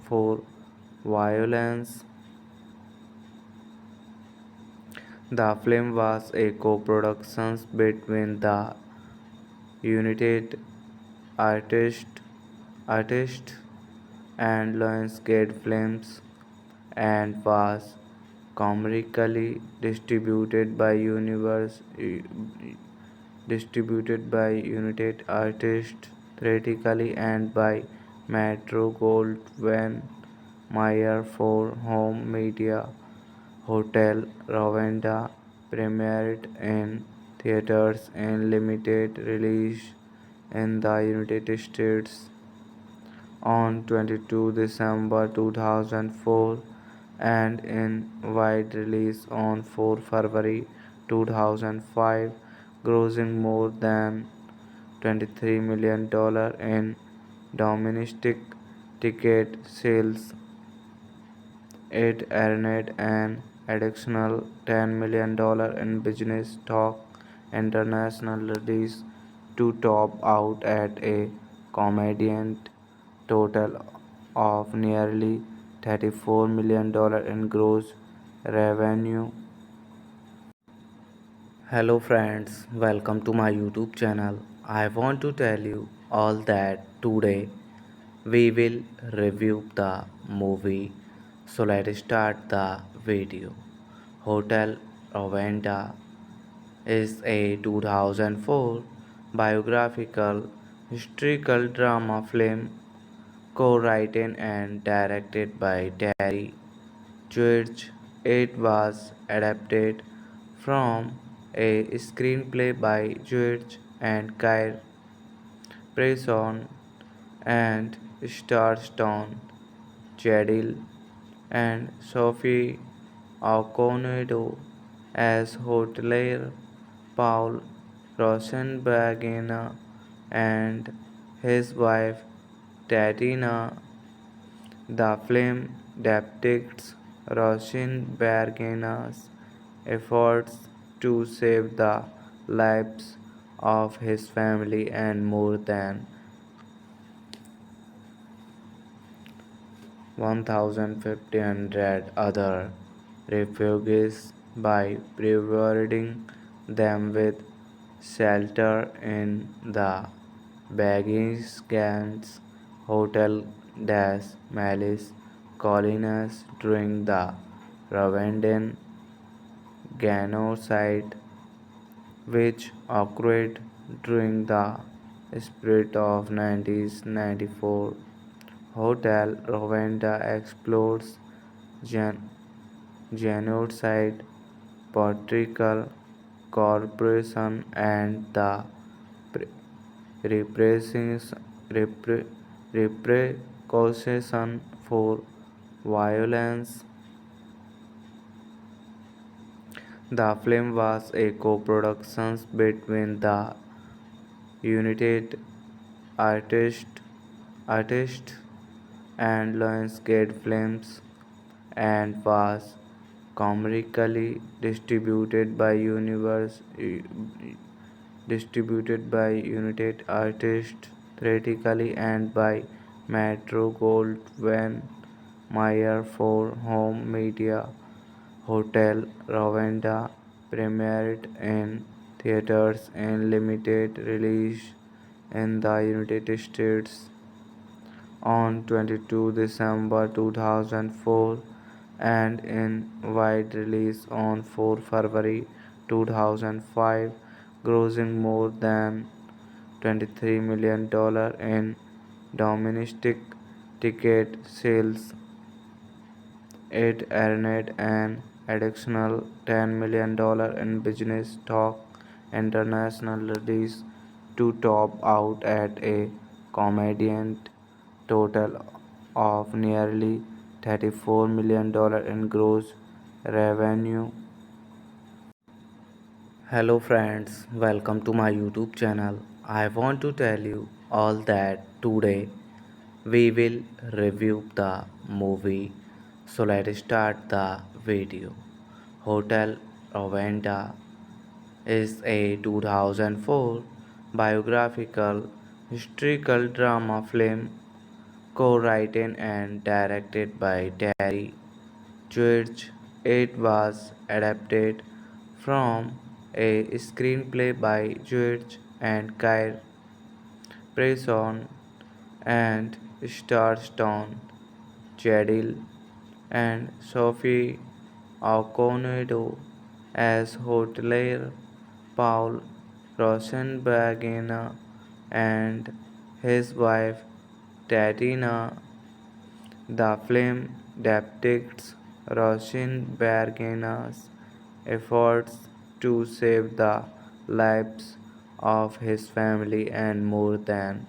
[SPEAKER 1] for violence. The film was a co-production between the United Artists Artists and Lionsgate Films and was commercially distributed by United Artists theatrically and by Metro-Goldwyn Mayer for home media. Hotel Rwanda premiered in theaters and limited release in the United States on 22 December 2004 and in wide release on 4 February 2005, grossing more than $23 million in domestic ticket sales. It earned an additional $10 million in business talk international release to top out at a combined total of nearly $34 million in gross revenue. Hello friends, welcome to my YouTube channel. I want to tell you all that today we will review the movie. So let's start the video. Hotel Rwanda is a 2004 biographical historical drama film co-written and directed by Terry George. It was adapted from a screenplay by George and Kyle Preston and stars Stone, Jadil, and Sophie Okonedo as hotelier Paul Rosenbergina and his wife Tatiana. The film depicts Roshin efforts to save the lives of his family and more than 1,500 other refugees by providing them with shelter in the Bagins Hotel des Malice colonies during the Rwandan genocide, which occurred during the spring of 1994. Hotel Rwanda explores gen- genocide, political corporation, and the pre- repressions- repre- repercussion for violence. The film was a co-production between the United Artists Artists and Lionsgate Films and was commercially distributed by United Artists theatrically and by Metro-Goldwyn Mayer for home media. Hotel Rwanda premiered in theaters and limited release in the United States on 22 December 2004 and in wide release on 4 February 2005, grossing more than $23 million in domestic ticket sales. It earned an additional $10 million in business talk international release to top out at a combined total of nearly $34 million in gross revenue. Hello friends, welcome to my YouTube channel. I want to tell you all that today we will review the movie. So let's start the video. Hotel Rwanda is a 2004 biographical historical drama film co-written and directed by Terry George. It was adapted from a screenplay by George and Kyle Preston and stars Tom Cheadle and Sophie Okonedo as hotelier Paul Rosenbergina and his wife Tatiana. The film depicts Rosenbergina's efforts to save the lives of his family and more than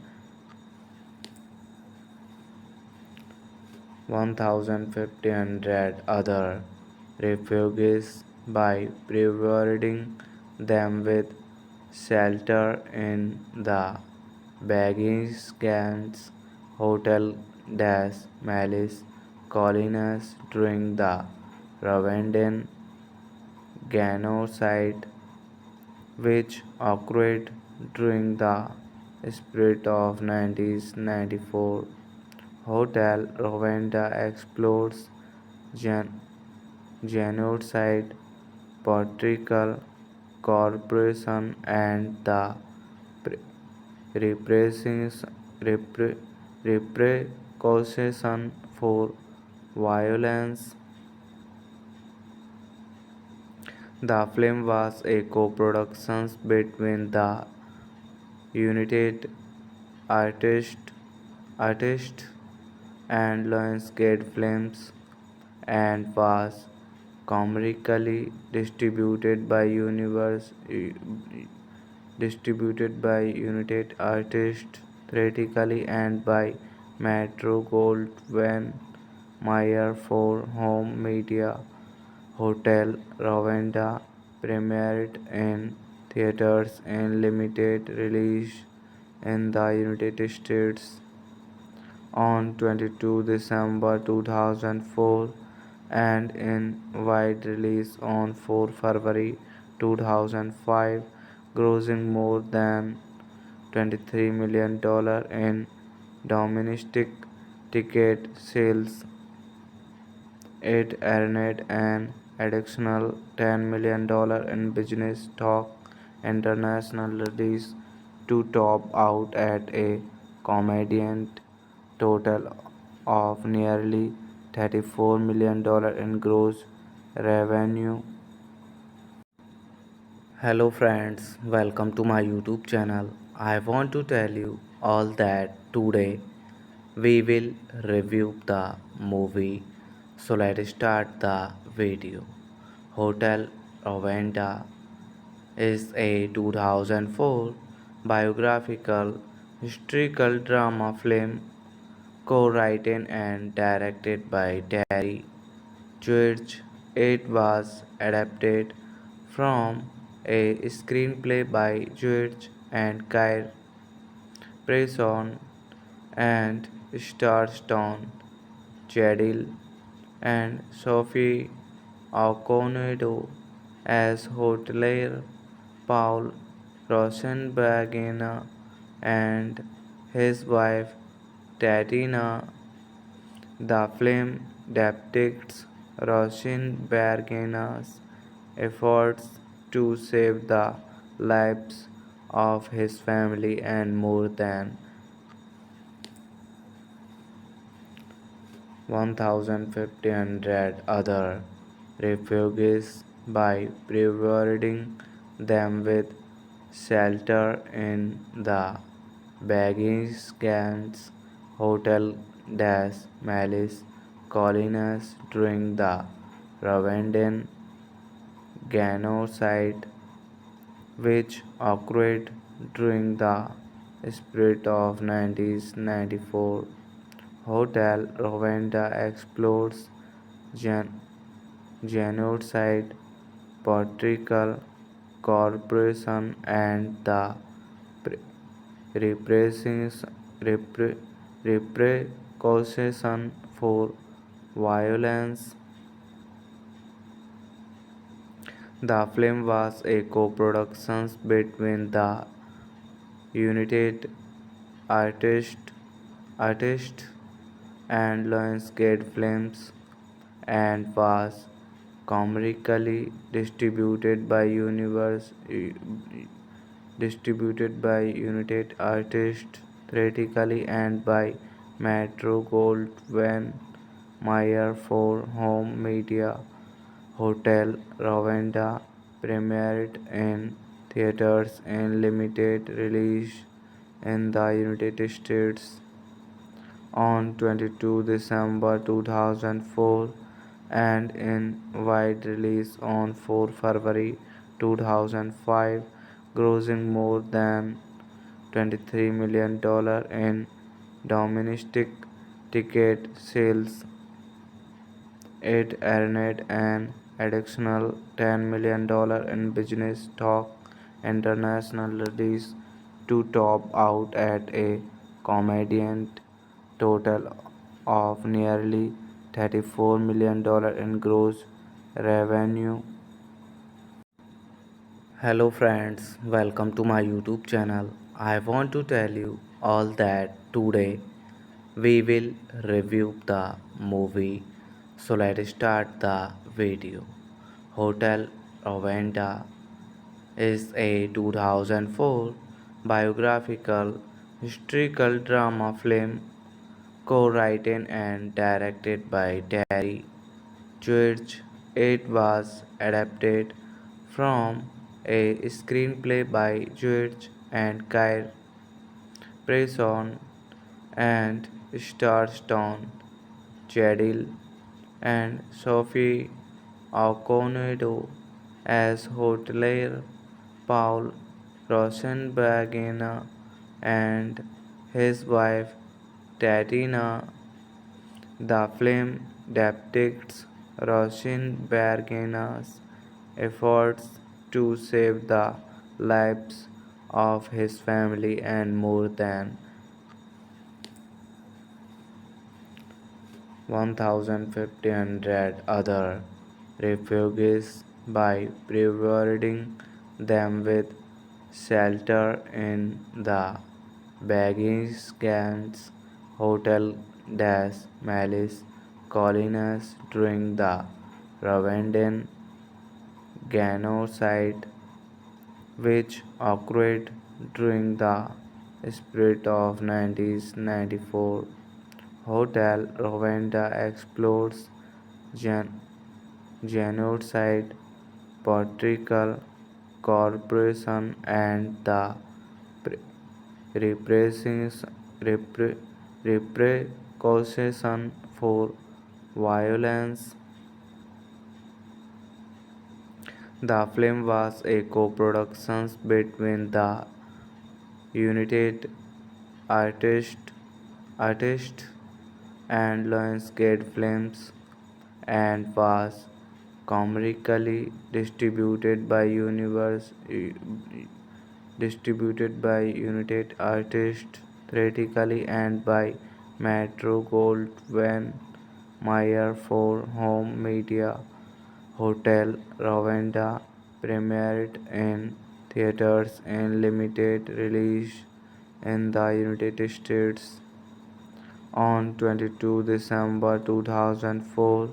[SPEAKER 1] 1,500 other refugees by providing them with shelter in the Bagins Hotel des Malice colonies during the Rwandan genocide, which occurred during the spring of 1994. Hotel Rwanda explores gen- genocide, political corporation, and the pre- repressions- repre- repercussion for violence. The film was a co-production between the United Artists Artists and Lionsgate Films and was commercially distributed by United Artists theatrically and by Metro-Goldwyn Mayer for home media. Hotel Rwanda premiered in theaters and limited release in the United States on 22 December 2004 and in wide release on 4 February 2005, grossing more than $23 million in domestic ticket sales. It earned an additional $10 million in business talk internationally to top out at a combined total of nearly $34 million in gross revenue. Hello friends, welcome to my YouTube channel. I want to tell you all that today we will review the movie. So let's start the video. Hotel Rwanda is a 2004 biographical historical drama film co-written and directed by Terry George. It was adapted from a screenplay by George and Kyle Preston and Starstone, Jadil and Sophie Okonedo as hotelier Paul Rosenbergina and his wife Tatiana. The film depicts Rosenbergina's efforts to save the lives of his family and more than 1,500 other refugees by providing them with shelter in the Begins Hotel des Malice colonies during the Rwandan genocide, which occurred during the spring of 1994. Hotel Rwanda explores gen- genocide, political corruption, and the pre- repressions- repre- repercussions for violence. The film was a co-production between the United Artists Artists and Lionsgate Films and was commercially distributed by United Artists theatrically and by Metro-Goldwyn Mayer for home media. Hotel Rwanda premiered in theaters in limited release in the United States on 22 December 2004 and in wide release on 4 February 2005, grossing more than $23 million in domestic ticket sales. It earned an additional $10 million in business talk internationally to top out at a combined total of nearly $34 million in gross revenue. Hello friends, welcome to my YouTube channel. I want to tell you all that today we will review the movie. So let's start the video. Hotel Rwanda is a 2004 biographical historical drama film co-written and directed by Terry George. It was adapted from a screenplay by George and Kyle Preston and Starstone, Jadil and Sophie Okonedo as hotelier Paul Rosenbergina and his wife Tatiana. The film depicts Rosenbergina's efforts to save the lives of his family and more than 1,500 other refugees by providing them with shelter in the Begins Hotel des Malice colonies during the Rwandan genocide, which occurred during the spring of 1994. Hotel Rwanda explores gen- genocide, political corporation, and the pre- repressions- repre- repercussion for violence. The film was a co-production between the United Artists Artists and Lionsgate Films and was commercially distributed by United Artists theatrically and by Metro-Goldwyn-Mayer for home media. Hotel Rwanda premiered in theaters and limited release in the United States on 22 December 2004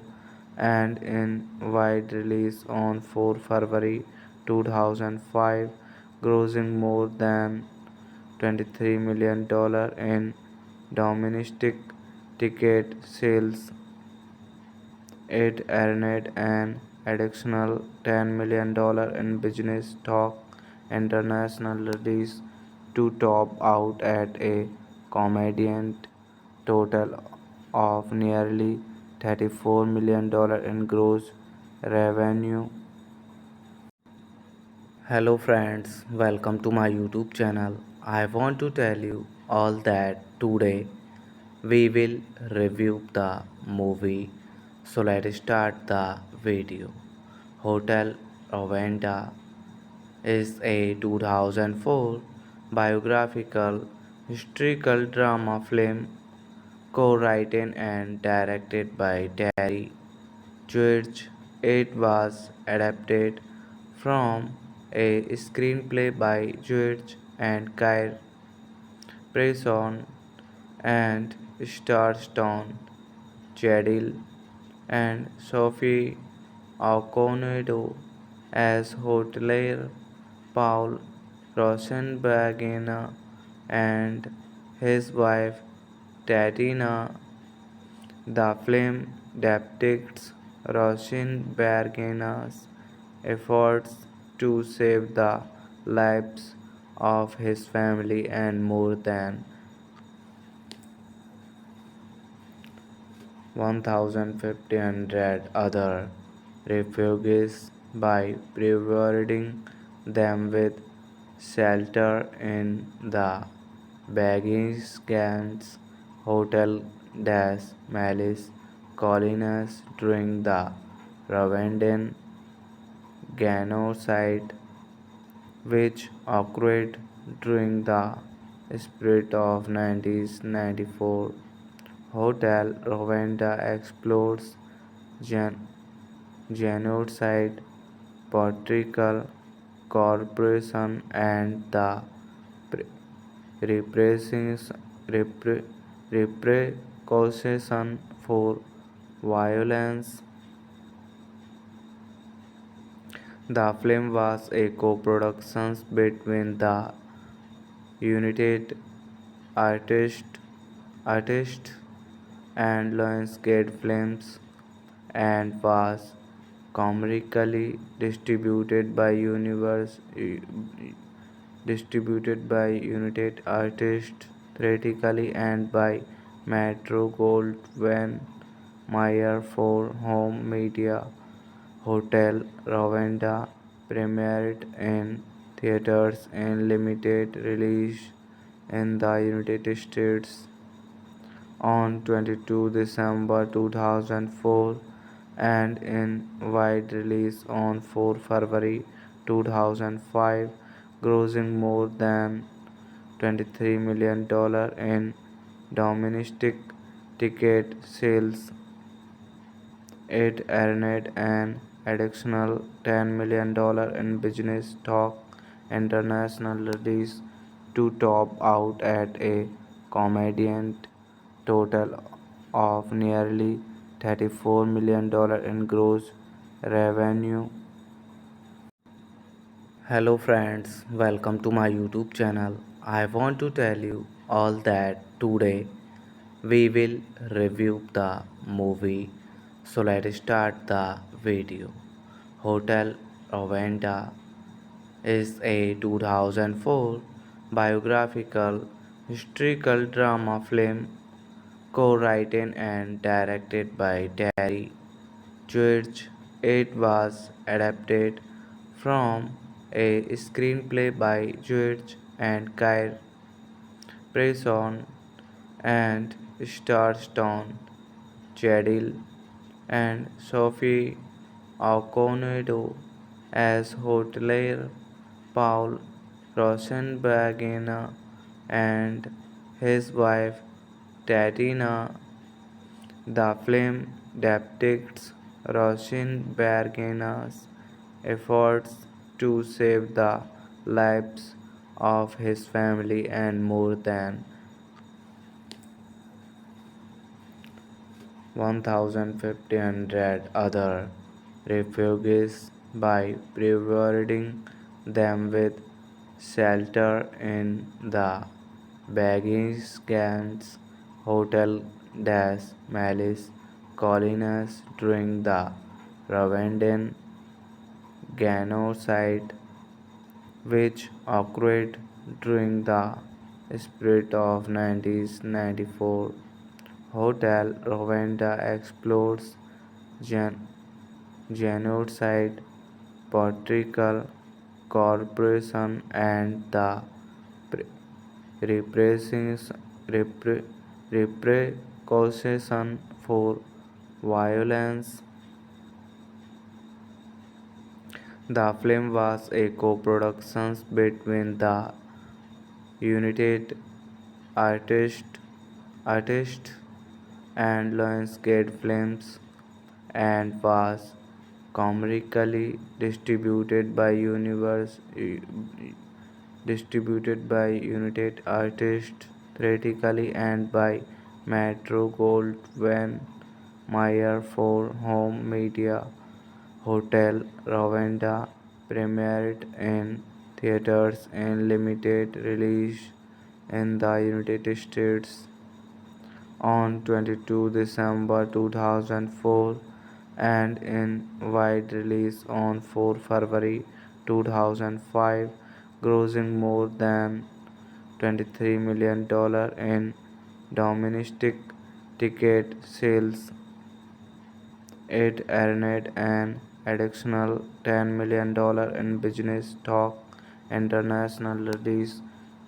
[SPEAKER 1] and in wide release on 4 February 2005, grossing more than $23 million in domestic ticket sales. It earned an additional $10 million in business talk internationally to top out at a combined total of nearly $34 million in gross revenue. Hello friends, welcome to my YouTube channel. I want to tell you all that today we will review the movie. So let's start the video. Hotel Rwanda is a 2004 biographical historical drama film co-written and directed by Terry George. It was adapted from a screenplay by George and Kyle Preston and stars Stone, Jadil, and Sophie Okonedo as hotelier Paul Rosenbergina and his wife Tatiana. The film depicts Rosenbergina's efforts to save the lives of his family and more than 1,500 other refugees by providing them with shelter in the Begins Hotel des Malice colonies during the Rwandan genocide, which occurred during the spring of 1994. Hotel Rwanda explores genocide, political corporation, and the repressions- repre- repercussion for violence. The film was a co-production between the United Artists Artists and Lionsgate Films and was commercially distributed by United Artists theatrically and by Metro-Goldwyn-Mayer for home media. Hotel Rwanda premiered in theaters and limited release in the United States on 22 December 2004 and in wide release on 4 February 2005, grossing more than $23 million in domestic ticket sales. It earned an additional $10 million in business talk international release to top out at a combined total of nearly $34 million in gross revenue. Hello friends, welcome to my YouTube channel. I want to tell you all that today we will review the movie. So let's start the video. Hotel Rwanda is a 2004 biographical historical drama film co-written and directed by Terry George. It was adapted from a screenplay by George and Kyle Preston and stars Stone, Jadil, and Sophie Okonedo as hotelier Paul Rosenbergina and his wife Tatiana. The film depicts Rosenbergina's efforts to save the lives of his family and more than 1,500 other refugees by providing them with shelter in the Begins Hotel des Malice colonies during the Rwandan genocide, which occurred during the spring of 1994. Hotel Rwanda explores gen- genocide, political corruption, and the pre- repressions- repre- repercussions for violence. The film was a co-production between the United Artists Artists and Lionsgate Films and was commercially distributed by United Artists theatrically and by Metro-Goldwyn Mayer for home media. Hotel Rwanda premiered in theaters and limited release in the United States on 22 December 2004 and in wide release on 4 February 2005, grossing more than $23 million in domestic ticket sales. It earned an additional $10 million in business talk international release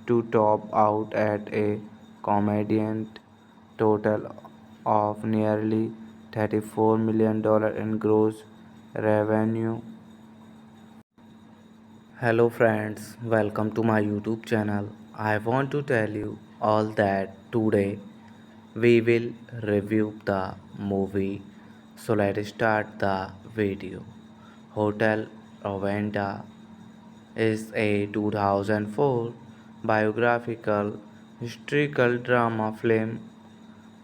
[SPEAKER 1] to top out at a combined total of nearly $34 million in gross revenue. Hello friends, welcome to my YouTube channel. I want to tell you all that today we will review the movie. So let's start the video. Hotel Rwanda is a 2004 biographical historical drama film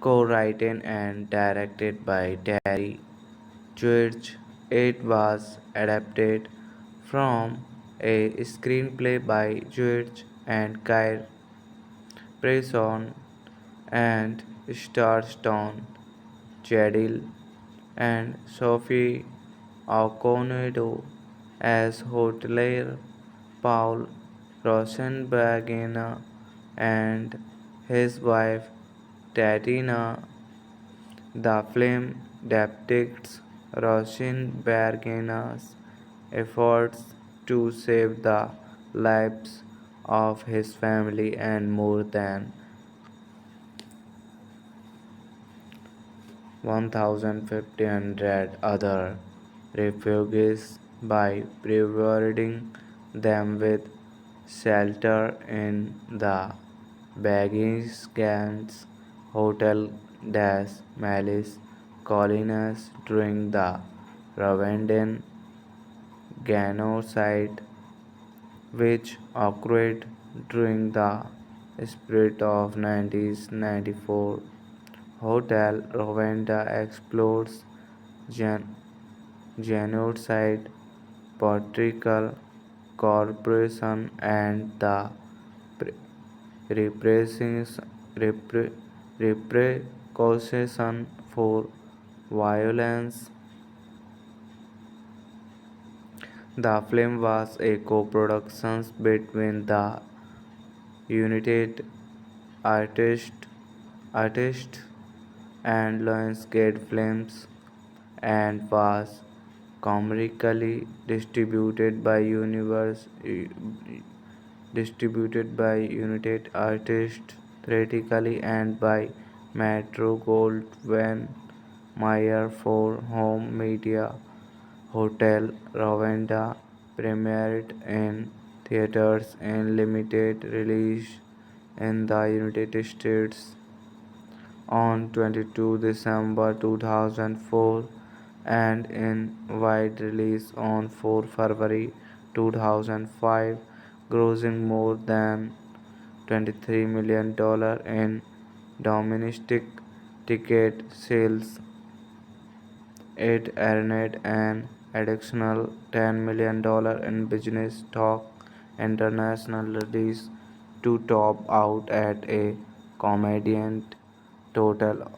[SPEAKER 1] co-written and directed by Terry George. It was adapted from a screenplay by George and Kyle Preston and stars Stone, Jadil, and Sophie Okonedo as hotelier Paul Rosenbergina and his wife Tatiana. The film depicts Rosenbergina's efforts to save the lives of his family and more than 1,500 other refugees by providing them with shelter in the Begins Hotel des Malice Collinus during the Rwandan genocide, which occurred during the spring of 1994. Hotel Rwanda explores gen- genocide, political corporation, and the pre- repressions- repre- repercussion for violence. The film was a co-production between the United Artists Artists and Lionsgate Films and was commercially distributed by United Artists theatrically and by Metro-Goldwyn-Mayer for home media. Hotel Rwanda premiered in theaters and limited release in the United States on 22 December 2004 and in wide release on 4 February 2005, grossing more than $23 million in domestic ticket sales. It earned an additional $10 million in business talk international release to top out at a combined total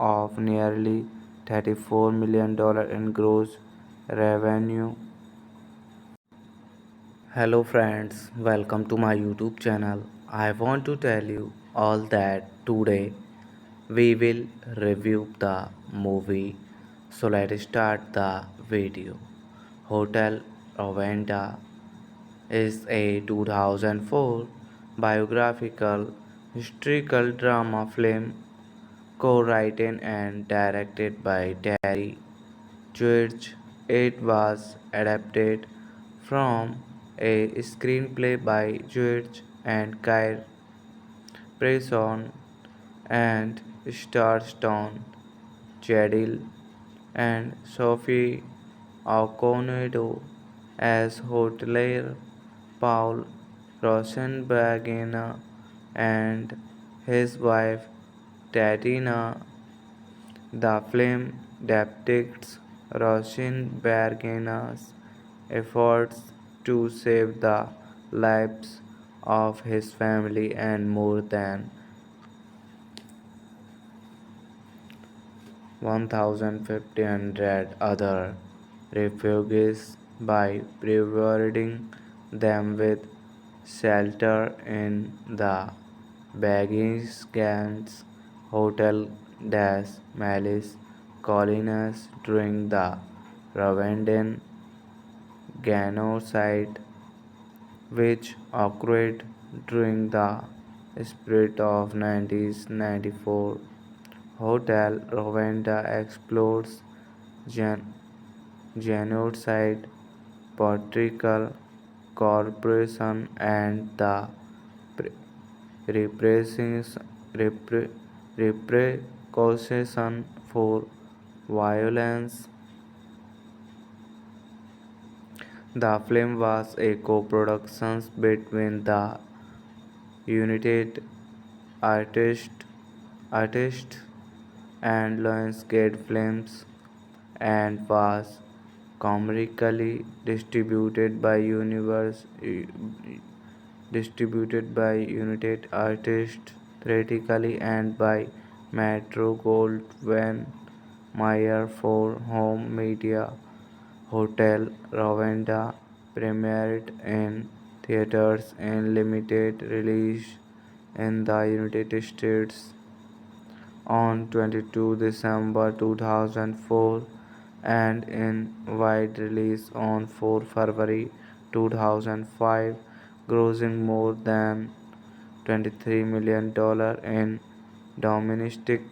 [SPEAKER 1] of nearly $34 million in gross revenue. Hello friends, welcome to my YouTube channel. I want to tell you all that today we will review the movie. So let's start the video. Hotel Rwanda is a 2004 biographical historical drama film co-written and directed by Terry George. It was adapted from a screenplay by George and Kyle Preston and stars Stone, Jadil, and Sophie Okonedo as hotelier Paul Rosenbergina and his wife Tatiana. The film depicts Rosenbergina's efforts to save the lives of his family and more than 1,500 other refugees by providing them with shelter in the Begins Hotel des Malice Colonies during the Rwandan genocide, which occurred during the spring of 1994. Hotel Rwanda explores gen- genocide, political corporation, and the pre- repressions- repre- repercussion for violence. The film was a co-production between the United Artists Artists and Lionsgate Films and was commercially distributed by United Artists theatrically and by Metro-Goldwyn-Mayer for home media. Hotel Rwanda premiered in theaters and limited release in the United States on 22 December 2004 and in wide release on 4 February 2005, grossing more than $23 million in domestic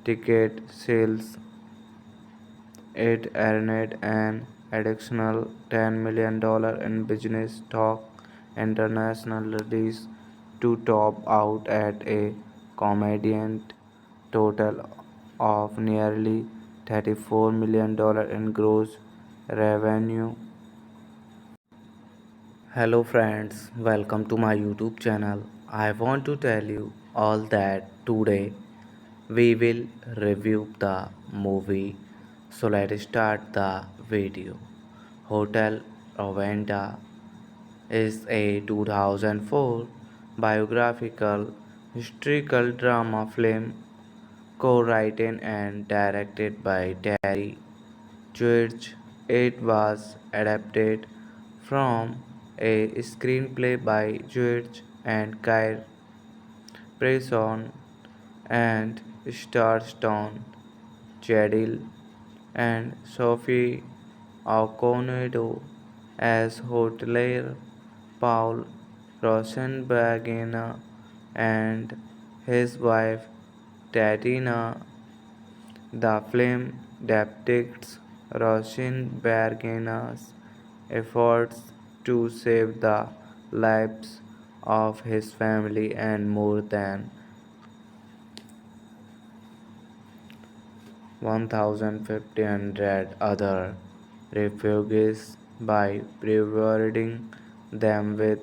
[SPEAKER 1] ticket sales. It earned an additional $10 million in business talk international release to top out at a combined total of nearly $34 million in gross revenue. Hello friends, welcome to my YouTube channel. I want to tell you all that today we will review the movie. So let's start the video. Hotel Rwanda is a 2004 biographical historical drama film co-written and directed by Terry George. It was adapted from a screenplay by George and Kyle Preston and stars Tom Cheadle and Sophie Okonedo as hotelier Paul Rosenbergina and his wife Tatiana. The film depicts Rosenbergina's efforts to save the lives of his family and more than 1,500 other refugees by providing them with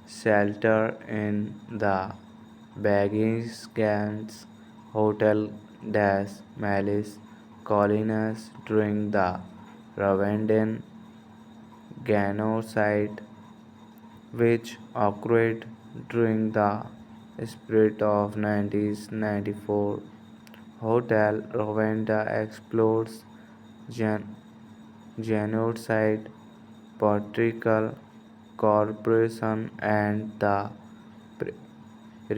[SPEAKER 1] shelter in the Begins Hotel des Malice colonies during the Rwandan genocide, which occurred during the spring of 1994. Hotel Rwanda explores gen- genocide, political corruption, and the pre-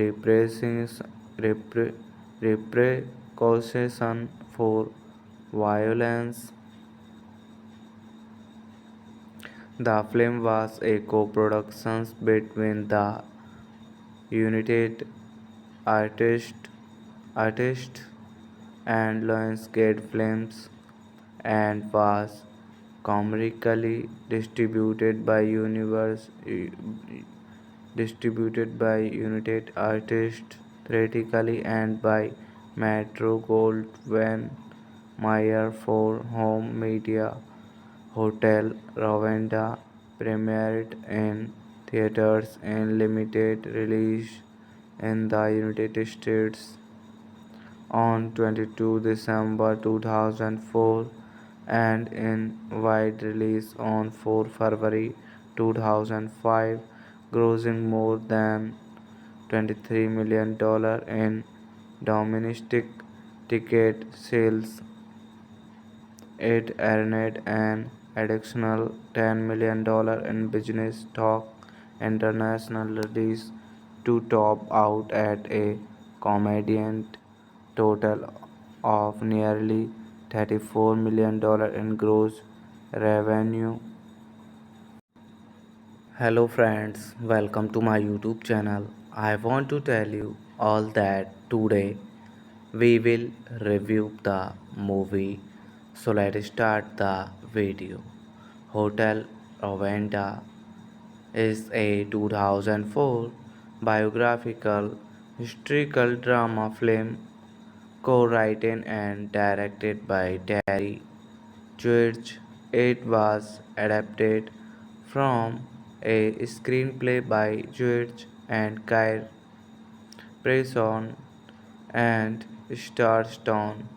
[SPEAKER 1] repressions- repre- repercussions for violence. The film was a co-production between the United Artists Artists and Lionsgate Films and was commercially distributed by United Artists theatrically and by Metro-Goldwyn Mayer for home media. Hotel Rwanda premiered in theaters and limited release in the United States on 22 December 2004 and in wide release on 4 February 2005, grossing more than $23 million in domestic ticket sales. It earned an additional $10 million in business talk international release to top out at a combined total of nearly $34 million in gross revenue. Hello friends, welcome to my YouTube channel. I want to tell you all that today we will review the movie. So let's start the video. Hotel Rwanda is a 2004 biographical historical drama film co-written and directed by Terry George. It was adapted from a screenplay by George and Kyle Preston and stars Tom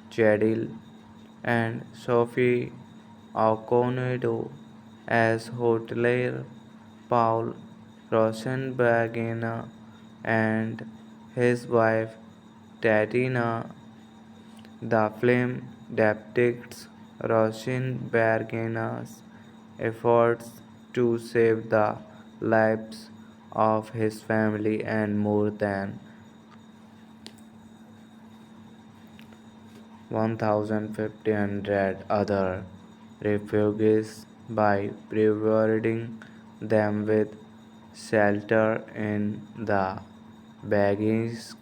[SPEAKER 1] Cheadle and Sophie Okonedo as hotelier Paul Rosenbergina and his wife Tatiana. The film depicts Rosenbergina's efforts to save the lives of his family and more than 1,500 other refugees by providing them with shelter in the Begins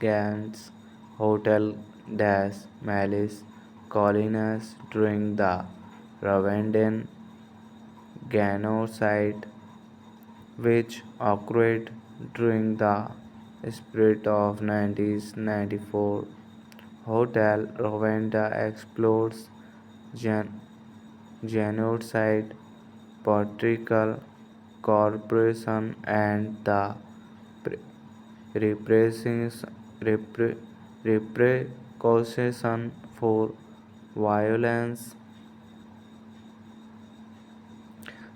[SPEAKER 1] Hotel des Malice colonies during the Rwandan genocide, which occurred during the spring of 1994. Hotel Rwanda explores gen- genocide, Portugal Corporation, and the pre- repressions- repre- repercussions for violence.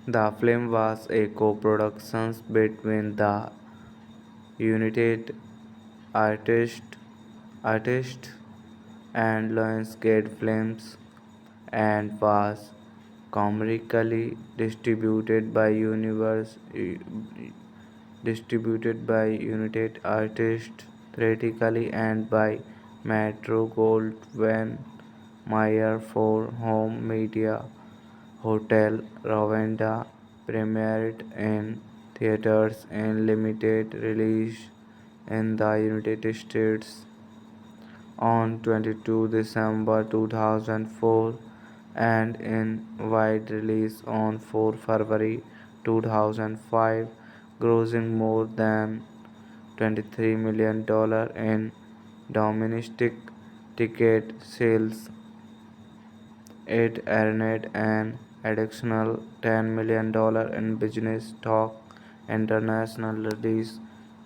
[SPEAKER 1] The film was a co-production between the United Artists Artists and Lionsgate Films and was commercially distributed by United Artists theatrically and by Metro-Goldwyn Mayer for home media. Hotel Rwanda premiered in theaters and limited release in the United States on 22 December 2004 and in wide release on 4 February 2005, grossing more than $23 million in domestic ticket sales. It earned an additional $10 million in business talk international release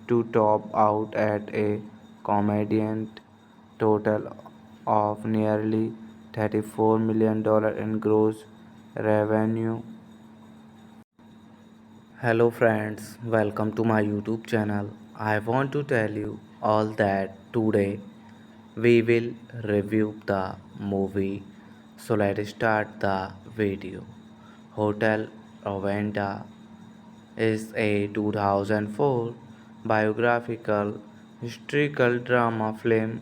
[SPEAKER 1] to top out at a combined total of nearly $34 million in gross revenue. Hello friends, welcome to my YouTube channel. I want to tell you all that today we will review the movie. So let's start the video. Hotel Rwanda is a 2004 biographical historical drama film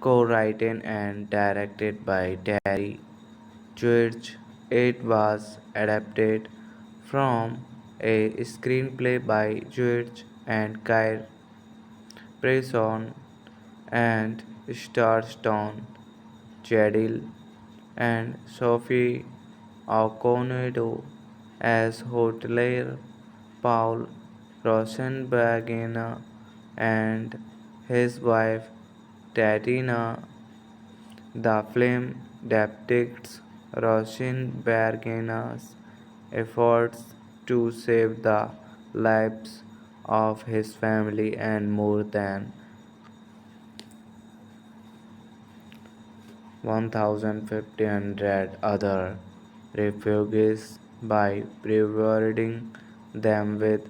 [SPEAKER 1] co-written and directed by Terry George. It was adapted from a screenplay by George and Kyle Preston and stars Stone, Jadil, and Sophie Okonedo as hotelier Paul Rosenbergina and his wife Tatiana. The film depicts Rosenbergina's efforts to save the lives of his family and more than 1,500 other refugees by providing them with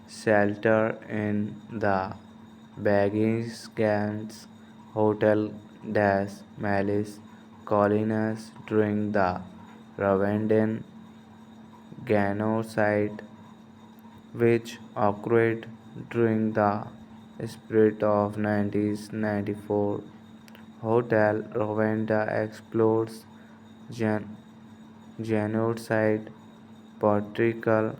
[SPEAKER 1] shelter in the Begins Hotel des Malice colonies during the Rwandan genocide, which occurred during the spring of 1994. Hotel Rwanda explores gen- genocide, Portugal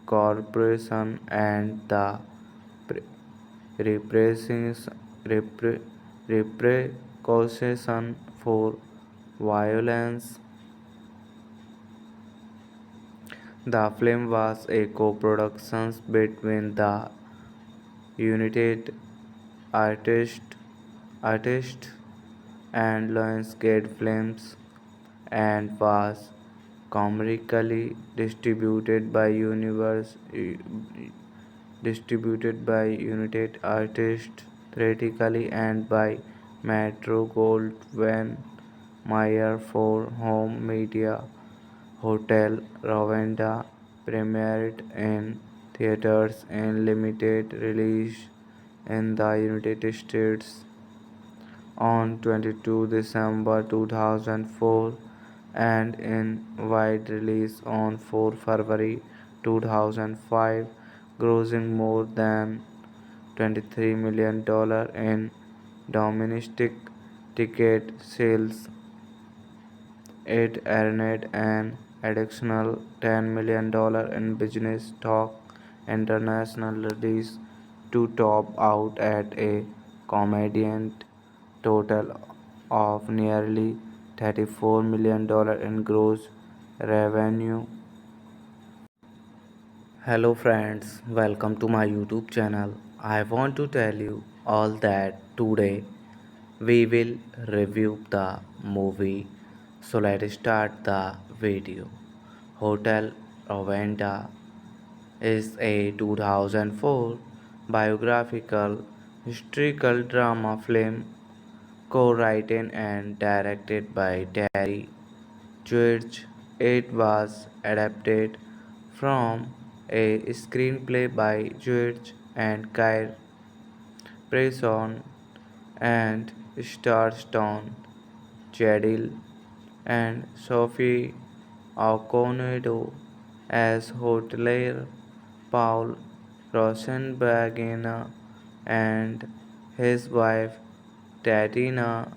[SPEAKER 1] Corporation, and the pre- repressions- repre- repercussions for violence. The film was a co-production between the United Artists Artists and Lionsgate Films and was commercially distributed by United Artists theatrically and by Metro-Goldwyn Mayer for home media. Hotel Rwanda premiered in theaters and limited release in the United States on 22 December 2004 and in wide release on 4 February 2005, grossing more than $23 million in domestic ticket sales. It earned an additional $10 million in business talk international release to top out at a combined total of nearly $34 million in gross revenue. Hello friends, welcome to my YouTube channel. I want to tell you all that today we will review the movie. So let's start the video. Hotel Rwanda is a 2004 biographical historical drama film co-written and directed by Terry George. It was adapted from a screenplay by George and Kyle Preston and Starstone, Jadil and Sophie Okonedo as hotelier, Paul Rosenbergina and his wife Tatiana.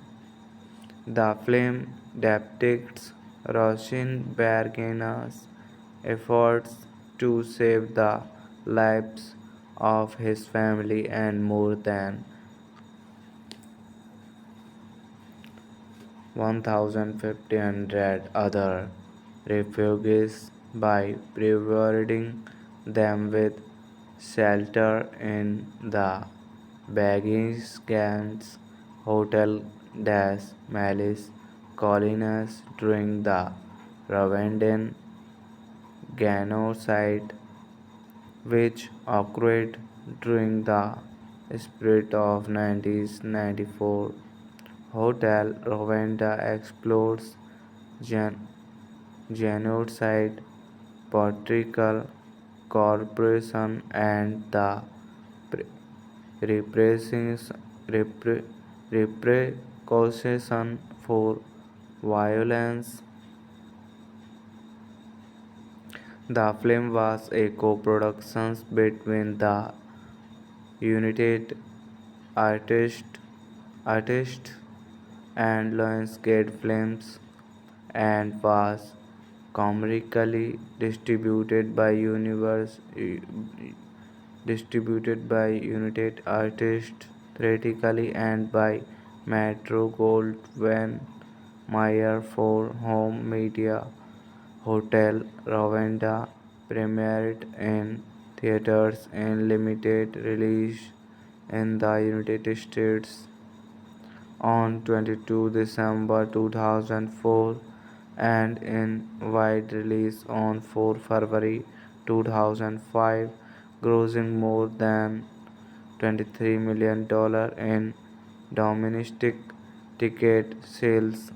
[SPEAKER 1] The film depicts Rosenbergina's efforts to save the lives of his family and more than 1,500 other refugees by providing them with shelter in the Bagins Hotel des Malice colonies during the Rwandan genocide, which occurred during the spring of 1994. Hotel Rwanda explores gen- genocide, political corruption, and the pre- repressions- repre- repercussions for violence. The film was a co-production between the United Artists Artists and Lionsgate Films and was commercially distributed by United Artists theatrically and by Metro-Goldwyn Mayer for home media. Hotel Rwanda premiered in theaters in limited release in the United States on 22 December 2004 and in wide release on 4 February 2005, grossing more than $23 million in domestic ticket sales.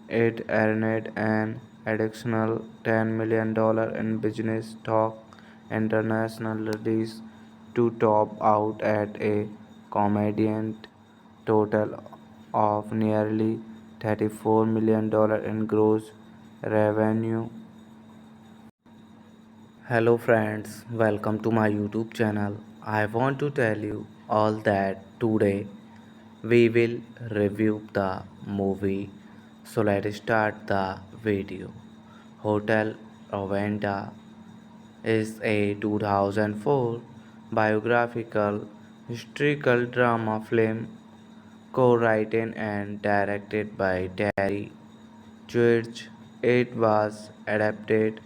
[SPEAKER 1] It earned an additional $10 million in business talk international release to top out at a combined total of nearly $34 million in gross revenue. Hello friends, welcome to my YouTube channel. I want to tell you all that today we will review the movie. So let's start the video. Hotel Rwanda is a 2004 biographical historical drama film co-written and directed by Terry George. It was adapted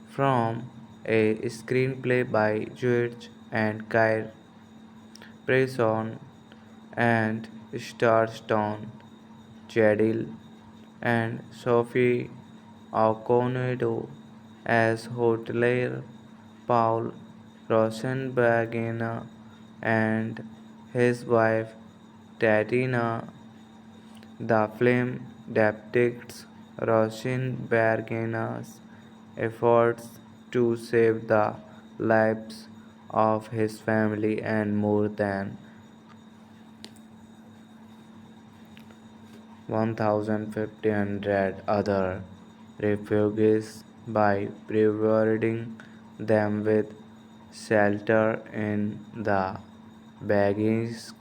[SPEAKER 1] from a screenplay by George and Kyle Preston and Starstone, Jadil and Sophie Okonedo as hotelier, Paul Rosenbergina and his wife Tatiana. The film depicts Rosenbergina's efforts to save the lives of his family and more than 1,500 other refugees by providing them with shelter in the Bagins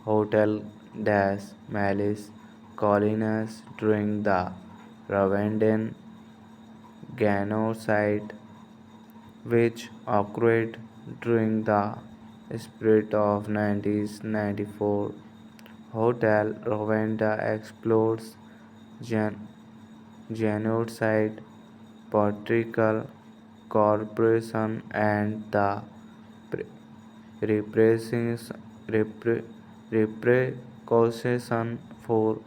[SPEAKER 1] Hotel des Malice colonies during the Rwandan genocide, which occurred during the spring of 1994. Hotel Rwanda explores genocide, political corruption, and the repressions- repercussion for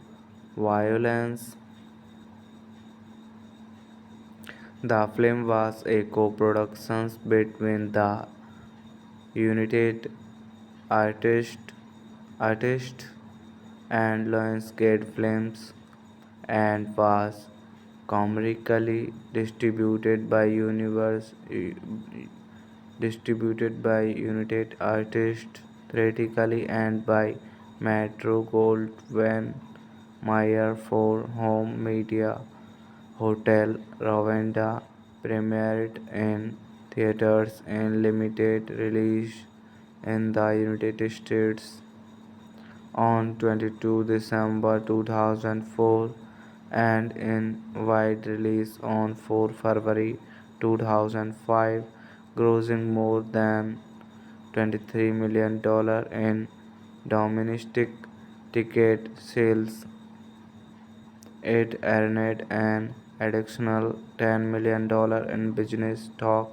[SPEAKER 1] violence. The film was a co-production between the United Artists Artist and Lionsgate Films and was commercially distributed by United Artists theatrically and by Metro-Goldwyn-Mayer for home media. Hotel Rwanda premiered in theaters and limited release in the United States on 22 December 2004 and in wide release on 4 February 2005, grossing more than $23 million in domestic ticket sales. It earned an additional $10 million in business talk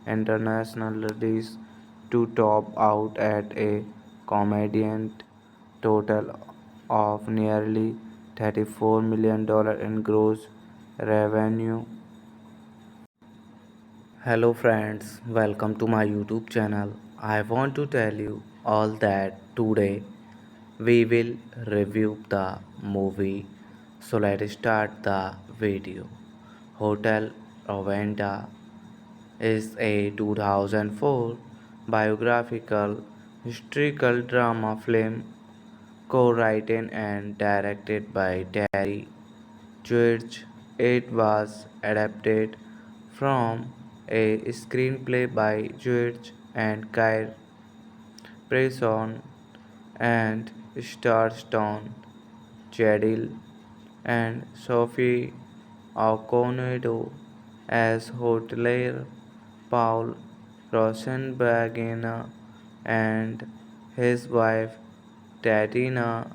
[SPEAKER 1] international release to top out at a combined total of nearly $34 million in gross revenue. Hello friends, welcome to my YouTube channel. I want to tell you all that today we will review the movie. So let's start the video. Hotel Rwanda is a 2004 biographical historical drama film co-written and directed by Terry George. It was adapted from a screenplay by George and Kyle Preston and stars Stone, Jadil, and Sophie Okonedo as hotelier Paul Rosenbergina and his wife Tatiana.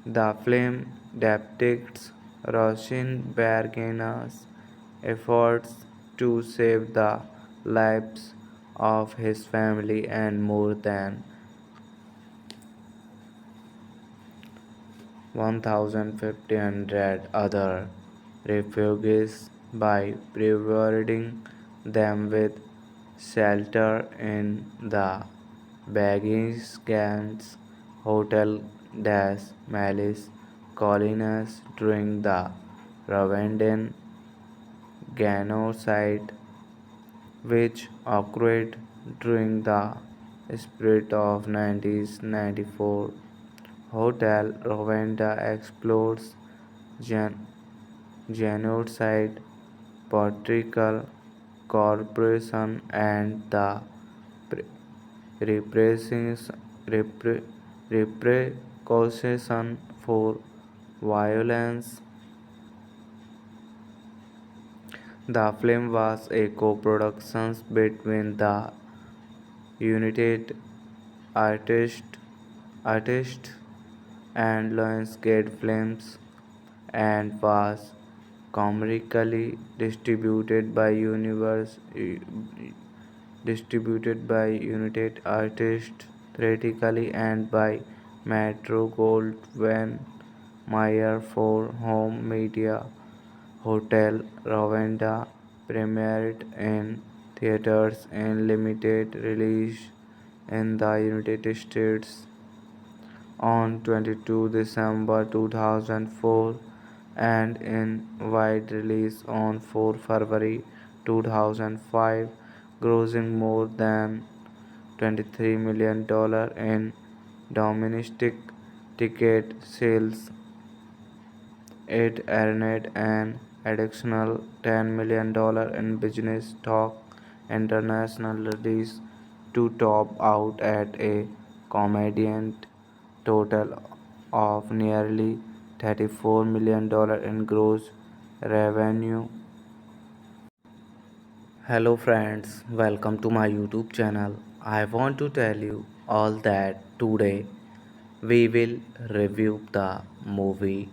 [SPEAKER 1] The film depicts Rosenbergina's efforts to save the lives of his family and more than 1,500 other refugees by providing them with shelter in the Begins Hotel des Malice colonies during the Rwandan genocide, which occurred during the spring of 1994. Hotel Rwanda explores gen- genocide, political corruption, and the pre- repressions- repre- repercussions for violence. The film was a co-production between the United Artists Artist and Lionsgate Films and was commercially distributed by United Artists theatrically and by Metro-Goldwyn-Mayer for home media. Hotel Rwanda premiered in theaters and limited release in the United States on 22 December 2004 and in wide release on 4 February 2005, grossing more than $23 million in domestic ticket sales. It earned an additional $10 million in business talk international release to top out at a combined total of nearly $34 million in gross revenue. Hello friends, welcome to my YouTube channel. I want to tell you all that today we will review the movie.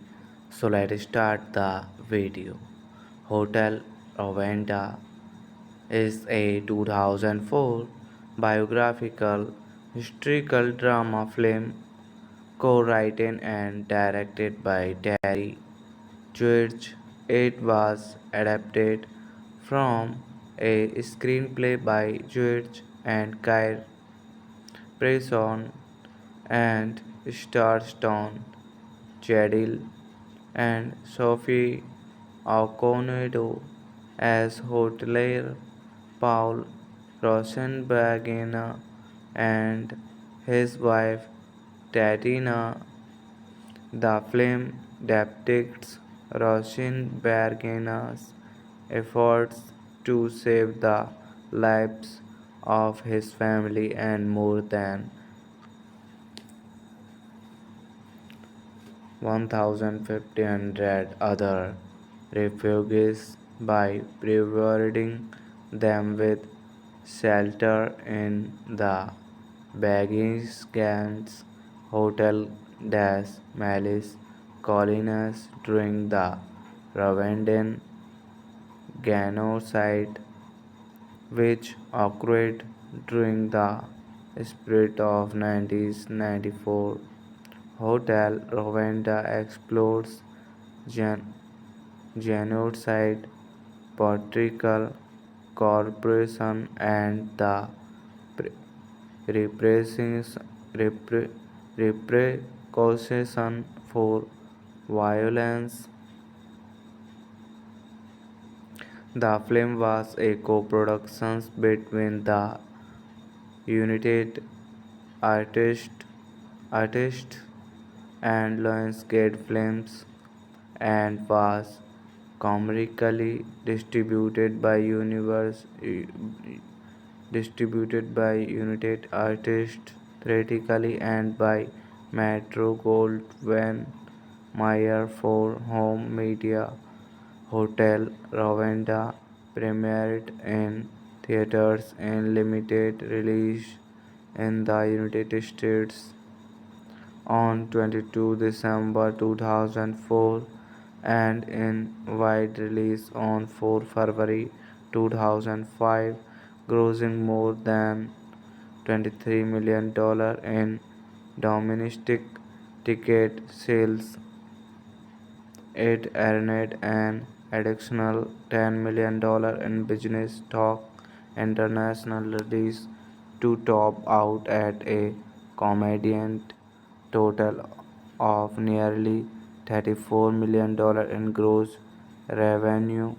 [SPEAKER 1] So let's start the video. Hotel Rwanda is a 2004 biographical historical drama film co-written and directed by Terry George. It was adapted from a screenplay by George and Kyle Preston and stars Tom Cheadle and Sophie Okonedo as hotelier Paul Rosenbergina and his wife Tatiana. The film depicts Rosenbergina's efforts to save the lives of his family and more than 1,500 other refugees by providing them with shelter in the Bagins Hotel des Malice colonies during the Rwandan genocide, which occurred during the spring of 1994. Hotel Rwanda explores gen- genocide, political corruption, and the pre- repressions- repre- repercussions for violence. The film was a co-production between the United Artists Artists and Lionsgate Films and was commercially distributed by United Artists theatrically and by Metro-Goldwyn Mayer for home media. Hotel Rwanda premiered in theaters and limited release in the United States on 22 December 2004 and in wide release on 4 February 2005, grossing more than $23 million in domestic ticket sales. It earned an additional $10 million in business talk international release to top out at a combined total of nearly $34 million in gross revenue.